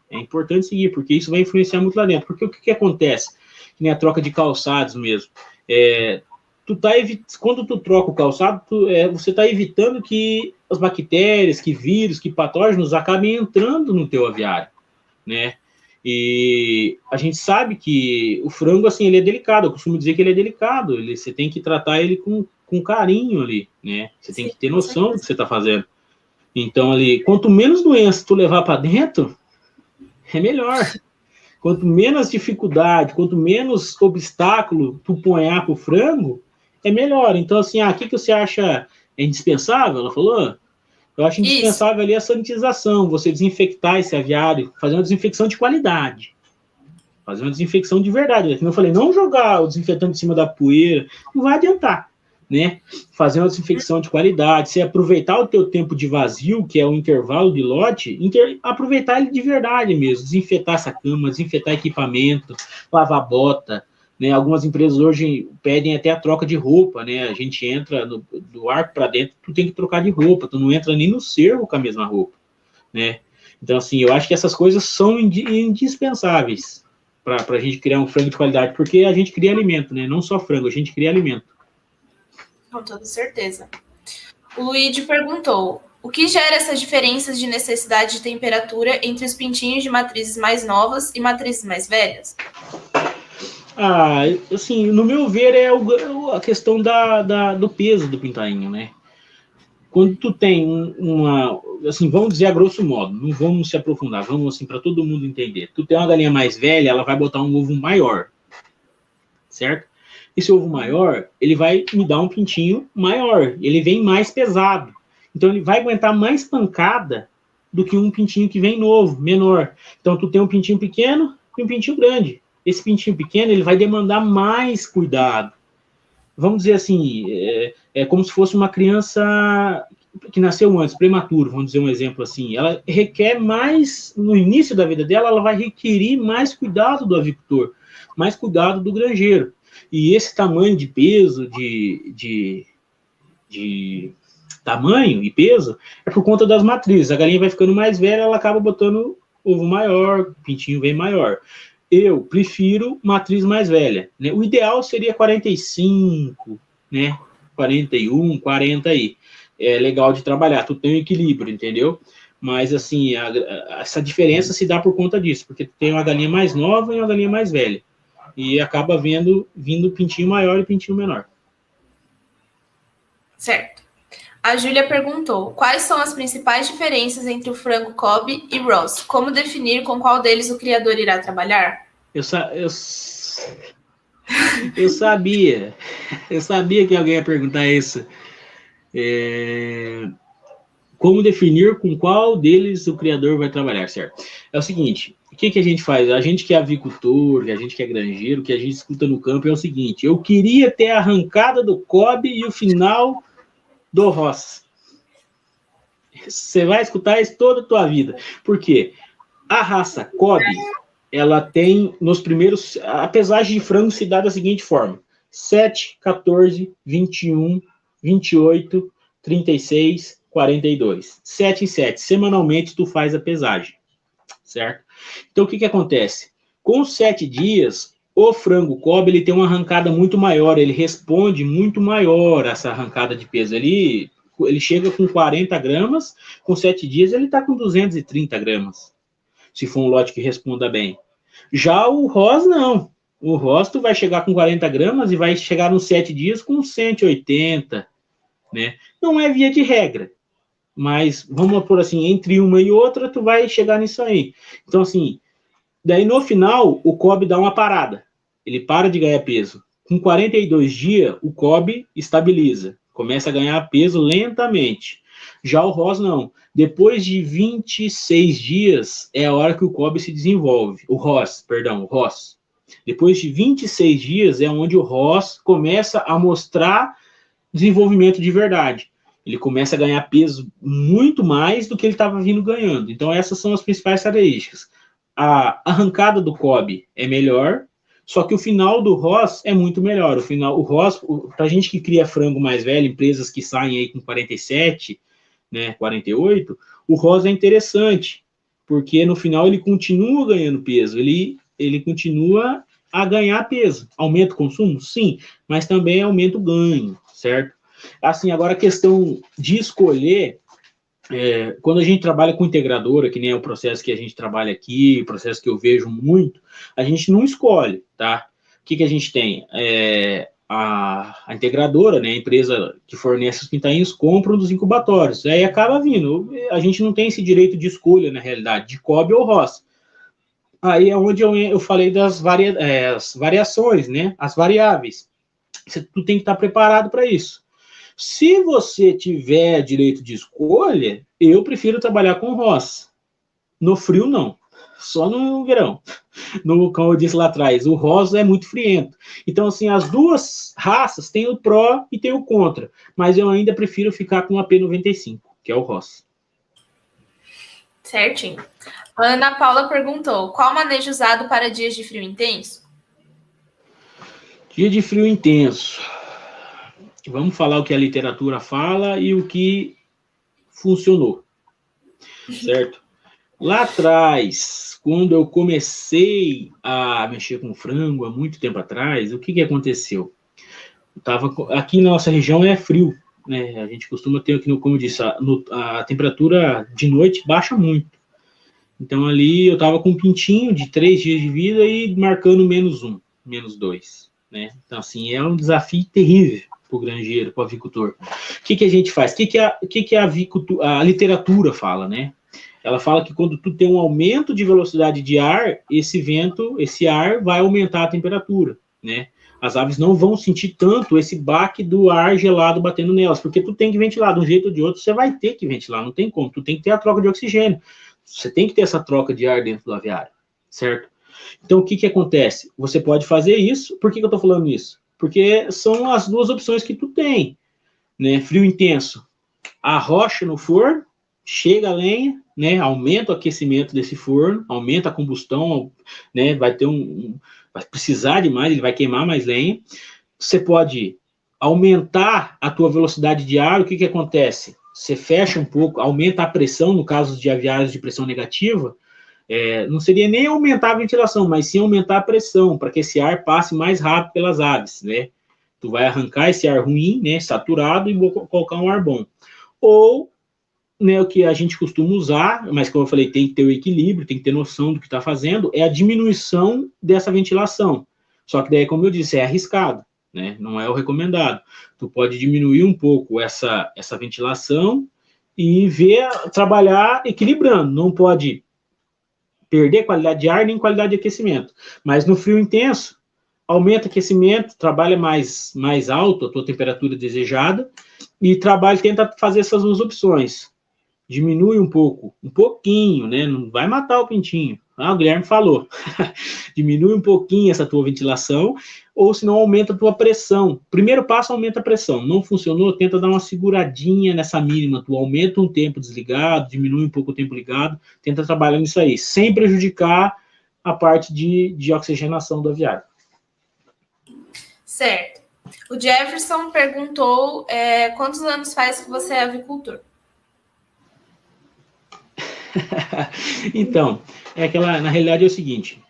porque isso vai influenciar muito lá dentro. Porque o que acontece? Que nem a troca de calçados mesmo. Quando tu troca o calçado, você está evitando que as bactérias, que vírus, que patógenos acabem entrando no teu aviário, né? E a gente sabe que o frango, assim, ele é delicado. Eu costumo dizer que ele é delicado. Você tem que tratar ele com carinho ali, né? Você tem que ter noção do que você está fazendo. Então, ali, quanto menos doença tu levar para dentro, é melhor. Quanto menos dificuldade, quanto menos obstáculo tu ponhar pro frango, é melhor. Então, assim, o que você acha indispensável? Ela falou, eu acho indispensável ali a sanitização, você desinfectar esse aviário, fazer uma desinfecção de qualidade. Fazer uma desinfecção de verdade. Como eu falei, não jogar o desinfetante em cima da poeira, não vai adiantar. Né? Fazer uma desinfecção de qualidade, você aproveitar o teu tempo de vazio, que é o intervalo de lote, aproveitar ele de verdade mesmo, desinfetar essa cama, desinfetar equipamento, lavar bota, né? Algumas empresas hoje pedem até a troca de roupa, né? A gente entra do arco para dentro, tu tem que trocar de roupa, tu não entra nem no cerco com a mesma roupa, né? Então, assim, eu acho que essas coisas são indispensáveis para a gente criar um frango de qualidade, porque a gente cria alimento, né? Não só frango, a gente cria alimento. Com toda certeza. O Luigi perguntou, o que gera essas diferenças de necessidade de temperatura entre os pintinhos de matrizes mais novas e matrizes mais velhas? Assim, no meu ver, é a questão do peso do pintainho, né? Quando tu tem assim, vamos dizer a grosso modo, não vamos se aprofundar, vamos assim, para todo mundo entender. Tu tem uma galinha mais velha, ela vai botar um ovo maior, certo? Esse ovo maior, ele vai me dar um pintinho maior, ele vem mais pesado. Então, ele vai aguentar mais pancada do que um pintinho que vem novo, menor. Então, tu tem um pintinho pequeno e um pintinho grande. Esse pintinho pequeno, ele vai demandar mais cuidado. Vamos dizer assim, é como se fosse uma criança que nasceu antes, prematuro, vamos dizer um exemplo assim. Ela requer mais, no início da vida dela, ela vai requerer mais cuidado do avicultor, mais cuidado do granjeiro. E esse tamanho de peso, de tamanho e peso, é por conta das matrizes. A galinha vai ficando mais velha, ela acaba botando ovo maior, pintinho vem maior. Eu prefiro matriz mais velha, né? O ideal seria 45, né? 41, 40 aí. É legal de trabalhar, tu tem um equilíbrio, entendeu? Mas, assim, essa diferença se dá por conta disso, porque tu tem uma galinha mais nova e uma galinha mais velha. E acaba vindo pintinho maior e pintinho menor. Certo. A Júlia perguntou, quais são as principais diferenças entre o frango Kobe e Ross? Como definir com qual deles o criador irá trabalhar? Eu sabia que alguém ia perguntar isso. Como definir com qual deles o criador vai trabalhar, certo? É o seguinte, o que a gente faz? A gente que é avicultor, a gente que é granjeiro, o que a gente escuta no campo é o seguinte, eu queria ter a arrancada do Kobe e o final do Ross. Você vai escutar isso toda a tua vida. Por quê? A raça Kobe, ela tem, nos primeiros, a pesagem de frango se dá da seguinte forma, 7, 14, 21, 28, 36, 42. 7 em 7. Semanalmente, tu faz a pesagem. Certo? Então, o que acontece? Com os 7 dias, o frango Kobe, ele tem uma arrancada muito maior, ele responde muito maior essa arrancada de peso. Ele chega com 40 gramas, com 7 dias ele está com 230 gramas, se for um lote que responda bem. Já o Ross, não. O Ross, tu vai chegar com 40 gramas e vai chegar nos 7 dias com 180, né? Não é via de regra, mas vamos por assim, entre uma e outra, tu vai chegar nisso aí. Então, assim, daí no final, o Kobe dá uma parada. Ele para de ganhar peso. Com 42 dias, o Kobe estabiliza. Começa a ganhar peso lentamente. Já o Ross, não. Depois de 26 dias, é a hora que o Kobe se desenvolve. O Ross. Depois de 26 dias, é onde o Ross começa a mostrar desenvolvimento de verdade. Ele começa a ganhar peso muito mais do que ele estava vindo ganhando. Então, essas são as principais características. A arrancada do Kobe é melhor, só que o final do Ross é muito melhor. O Ross, para gente que cria frango mais velho, empresas que saem aí com 47, né, 48, O rosa é interessante, porque no final ele continua ganhando peso, ele continua a ganhar peso. Aumenta o consumo? Sim, mas também aumenta o ganho, certo? Assim, agora a questão de escolher, quando a gente trabalha com integradora, que nem é o processo que a gente trabalha aqui, o processo que eu vejo muito, a gente não escolhe, tá? O que a gente tem? A integradora, né, a empresa que fornece os pintainhos, compra dos incubatórios. Aí acaba vindo. A gente não tem esse direito de escolha, na realidade, de cobre ou roça. Aí é onde eu falei das as variações, né, as variáveis. Tu tem que estar preparado para isso. Se você tiver direito de escolha, eu prefiro trabalhar com roça. No frio, não. Só no verão. Como eu disse lá atrás, o rosa é muito friento. Então, assim, as duas raças têm o pró e tem o contra. Mas eu ainda prefiro ficar com a P95, que é o rosa. Certinho. A Ana Paula perguntou, qual manejo usado para dias de frio intenso? Dia de frio intenso. Vamos falar o que a literatura fala e o que funcionou. Certo? Lá atrás, quando eu comecei a mexer com frango, há muito tempo atrás, o que aconteceu? Aqui na nossa região é frio, né? A gente costuma ter aqui, como eu disse, a temperatura de noite baixa muito. Então ali eu estava com um pintinho de 3 dias de vida e marcando -1, -2, né? Então assim, é um desafio terrível para o granjeiro, para o avicultor. O que a gente faz? O que a literatura fala, né? Ela fala que quando tu tem um aumento de velocidade de ar, esse ar vai aumentar a temperatura, né? As aves não vão sentir tanto esse baque do ar gelado batendo nelas, porque tu tem que ventilar, de um jeito ou de outro, você vai ter que ventilar, não tem como, tu tem que ter a troca de oxigênio, você tem que ter essa troca de ar dentro do aviário, certo? Então, o que acontece? Você pode fazer isso, por que eu tô falando isso? Porque são as duas opções que tu tem, né? Frio intenso, arrocha no forno, chega a lenha, né, aumenta o aquecimento desse forno, aumenta a combustão, né, vai precisar de mais, ele vai queimar mais lenha. Você pode aumentar a tua velocidade de ar, o que acontece? Você fecha um pouco, aumenta a pressão, no caso de aviários de pressão negativa, não seria nem aumentar a ventilação, mas sim aumentar a pressão, para que esse ar passe mais rápido pelas aves, né? Tu vai arrancar esse ar ruim, né, saturado, e colocar um ar bom. Ou, né, o que a gente costuma usar, mas como eu falei, tem que ter o equilíbrio, tem que ter noção do que está fazendo, é a diminuição dessa ventilação. Só que daí, como eu disse, é arriscado, né? Não é o recomendado. Tu pode diminuir um pouco essa ventilação e trabalhar equilibrando. Não pode perder qualidade de ar nem qualidade de aquecimento. Mas no frio intenso, aumenta o aquecimento, trabalha mais alto a tua temperatura desejada e tenta fazer essas duas opções. Diminui um pouquinho, né? Não vai matar o pintinho. O Guilherme falou. Diminui um pouquinho essa tua ventilação, ou senão aumenta a tua pressão. Primeiro passo, aumenta a pressão. Não funcionou, tenta dar uma seguradinha nessa mínima. Tu aumenta um tempo desligado, diminui um pouco o tempo ligado, tenta trabalhar nisso aí, sem prejudicar a parte de oxigenação do aviário. Certo. O Jefferson perguntou quantos anos faz que você é avicultor? Então, na realidade é o seguinte,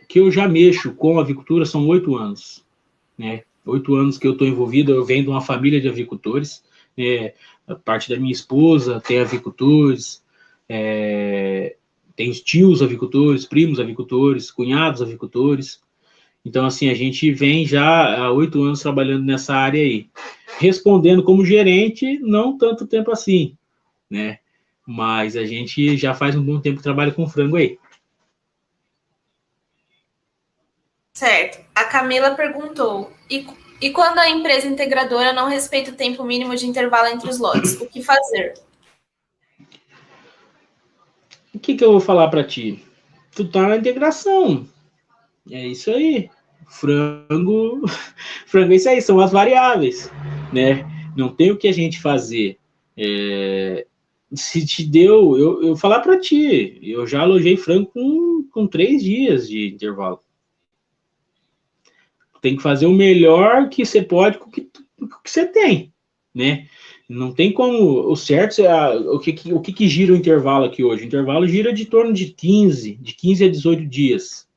que eu já mexo com avicultura são 8 anos, né? 8 anos que eu estou envolvido, eu venho de uma família de avicultores, a parte da minha esposa tem avicultores, tem os tios avicultores, primos avicultores, cunhados avicultores. Então, assim, a gente vem já há 8 anos trabalhando nessa área aí. Respondendo como gerente, não tanto tempo assim, né? Mas a gente já faz um bom tempo que trabalha com frango aí. Certo. A Camila perguntou, e quando a empresa integradora não respeita o tempo mínimo de intervalo entre os lotes, o que fazer? O que eu vou falar para ti? Tu tá na integração. É isso aí. Frango é isso aí, são as variáveis, né? Não tem o que a gente fazer. Se te deu, eu falar para ti, eu já alojei frango com 3 dias de intervalo. Tem que fazer o melhor que você pode com o que você tem, né? Não tem como, o certo, o que gira o intervalo aqui hoje? O intervalo gira de torno de 15 a 18 dias,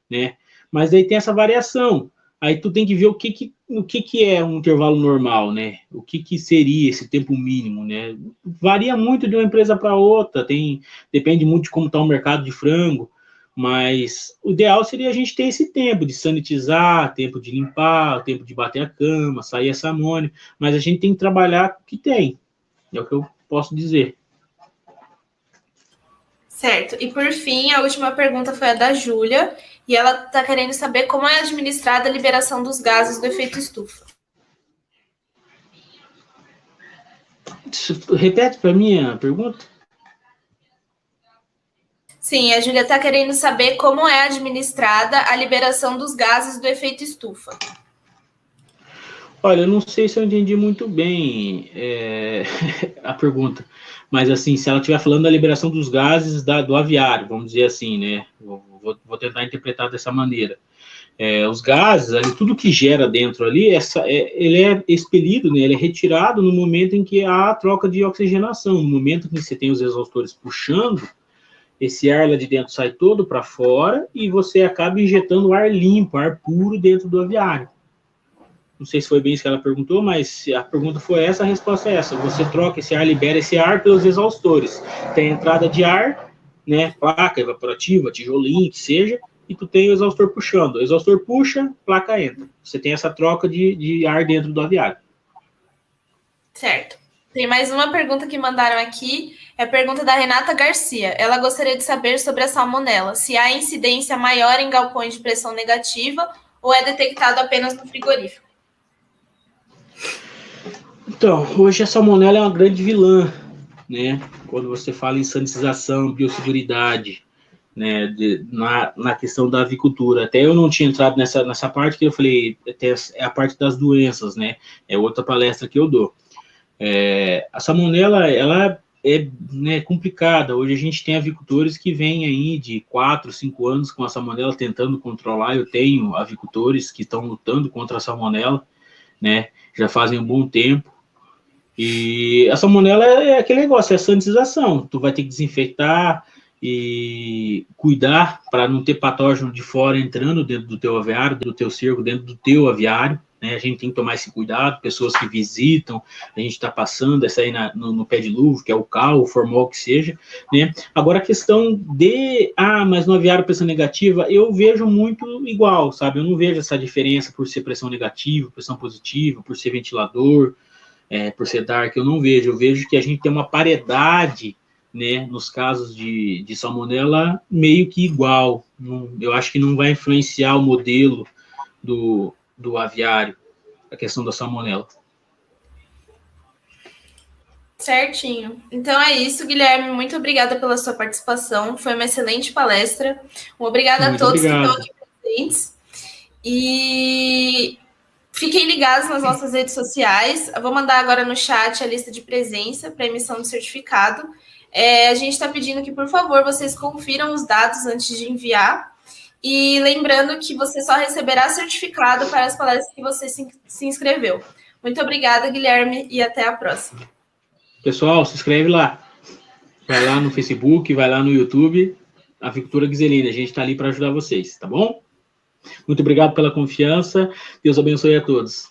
né? Mas aí tem essa variação. Aí tu tem que ver o que é um intervalo normal, né? O que seria esse tempo mínimo, né? Varia muito de uma empresa para outra, depende muito de como está o mercado de frango, mas o ideal seria a gente ter esse tempo de sanitizar, tempo de limpar, tempo de bater a cama, sair essa amônia, mas a gente tem que trabalhar com o que tem, é o que eu posso dizer. Certo. E por fim, a última pergunta foi a da Júlia, e ela está querendo saber como é administrada a liberação dos gases do efeito estufa. Repete para mim a pergunta. Sim, a Júlia está querendo saber como é administrada a liberação dos gases do efeito estufa. Olha, eu não sei se eu entendi muito bem a pergunta, mas assim, se ela estiver falando da liberação dos gases do aviário, vamos dizer assim, né? Vou tentar interpretar dessa maneira. Os gases, ali, tudo que gera dentro ali, ele é expelido, né? Ele é retirado no momento em que há a troca de oxigenação, no momento em que você tem os exaustores puxando, esse ar lá de dentro sai todo para fora e você acaba injetando ar limpo, ar puro dentro do aviário. Não sei se foi bem isso que ela perguntou, mas se a pergunta foi essa, a resposta é essa. Você troca esse ar, libera esse ar pelos exaustores. Tem a entrada de ar, né, placa evaporativa, tijolinho, que seja, e tu tem o exaustor puxando. O exaustor puxa, placa entra. Você tem essa troca de ar dentro do aviário. Certo. Tem mais uma pergunta que mandaram aqui, é a pergunta da Renata Garcia. Ela gostaria de saber sobre a salmonela, se há incidência maior em galpões de pressão negativa ou é detectado apenas no frigorífico. Então, hoje a salmonela é uma grande vilã, né? Quando você fala em sanitização, biosseguridade, né? Na questão da avicultura. Até eu não tinha entrado nessa parte que eu falei, é a parte das doenças, né? É outra palestra que eu dou. A salmonela, ela é, né, complicada. Hoje a gente tem avicultores que vêm aí de 4, 5 anos com a salmonela tentando controlar. Eu tenho avicultores que estão lutando contra a salmonela, né? Já fazem um bom tempo. E a salmonela é aquele negócio, é a sanitização. Tu vai ter que desinfetar e cuidar para não ter patógeno de fora entrando dentro do teu aviário, do teu cerco, dentro do teu aviário, né? A gente tem que tomar esse cuidado, pessoas que visitam, a gente está passando essa aí no pé de luva, que é o cal, o formol, que seja, né? Agora a questão mas no aviário pressão negativa, eu vejo muito igual, sabe? Eu não vejo essa diferença por ser pressão negativa, pressão positiva, por ser ventilador, por ser dark, eu não vejo. Eu vejo que a gente tem uma paridade, né, nos casos de salmonela meio que igual. Eu acho que não vai influenciar o modelo do aviário, a questão da salmonela. Certinho. Então é isso, Guilherme. Muito obrigada pela sua participação. Foi uma excelente palestra. Obrigada a todos que estão aqui presentes. E fiquem ligados nas nossas redes sociais. Eu vou mandar agora no chat a lista de presença para emissão do certificado. A gente está pedindo que, por favor, vocês confiram os dados antes de enviar. E lembrando que você só receberá certificado para as palestras que você se inscreveu. Muito obrigada, Guilherme, e até a próxima. Pessoal, se inscreve lá. Vai lá no Facebook, vai lá no YouTube, Avicultura Giselini. A gente está ali para ajudar vocês, tá bom? Muito obrigado pela confiança. Deus abençoe a todos.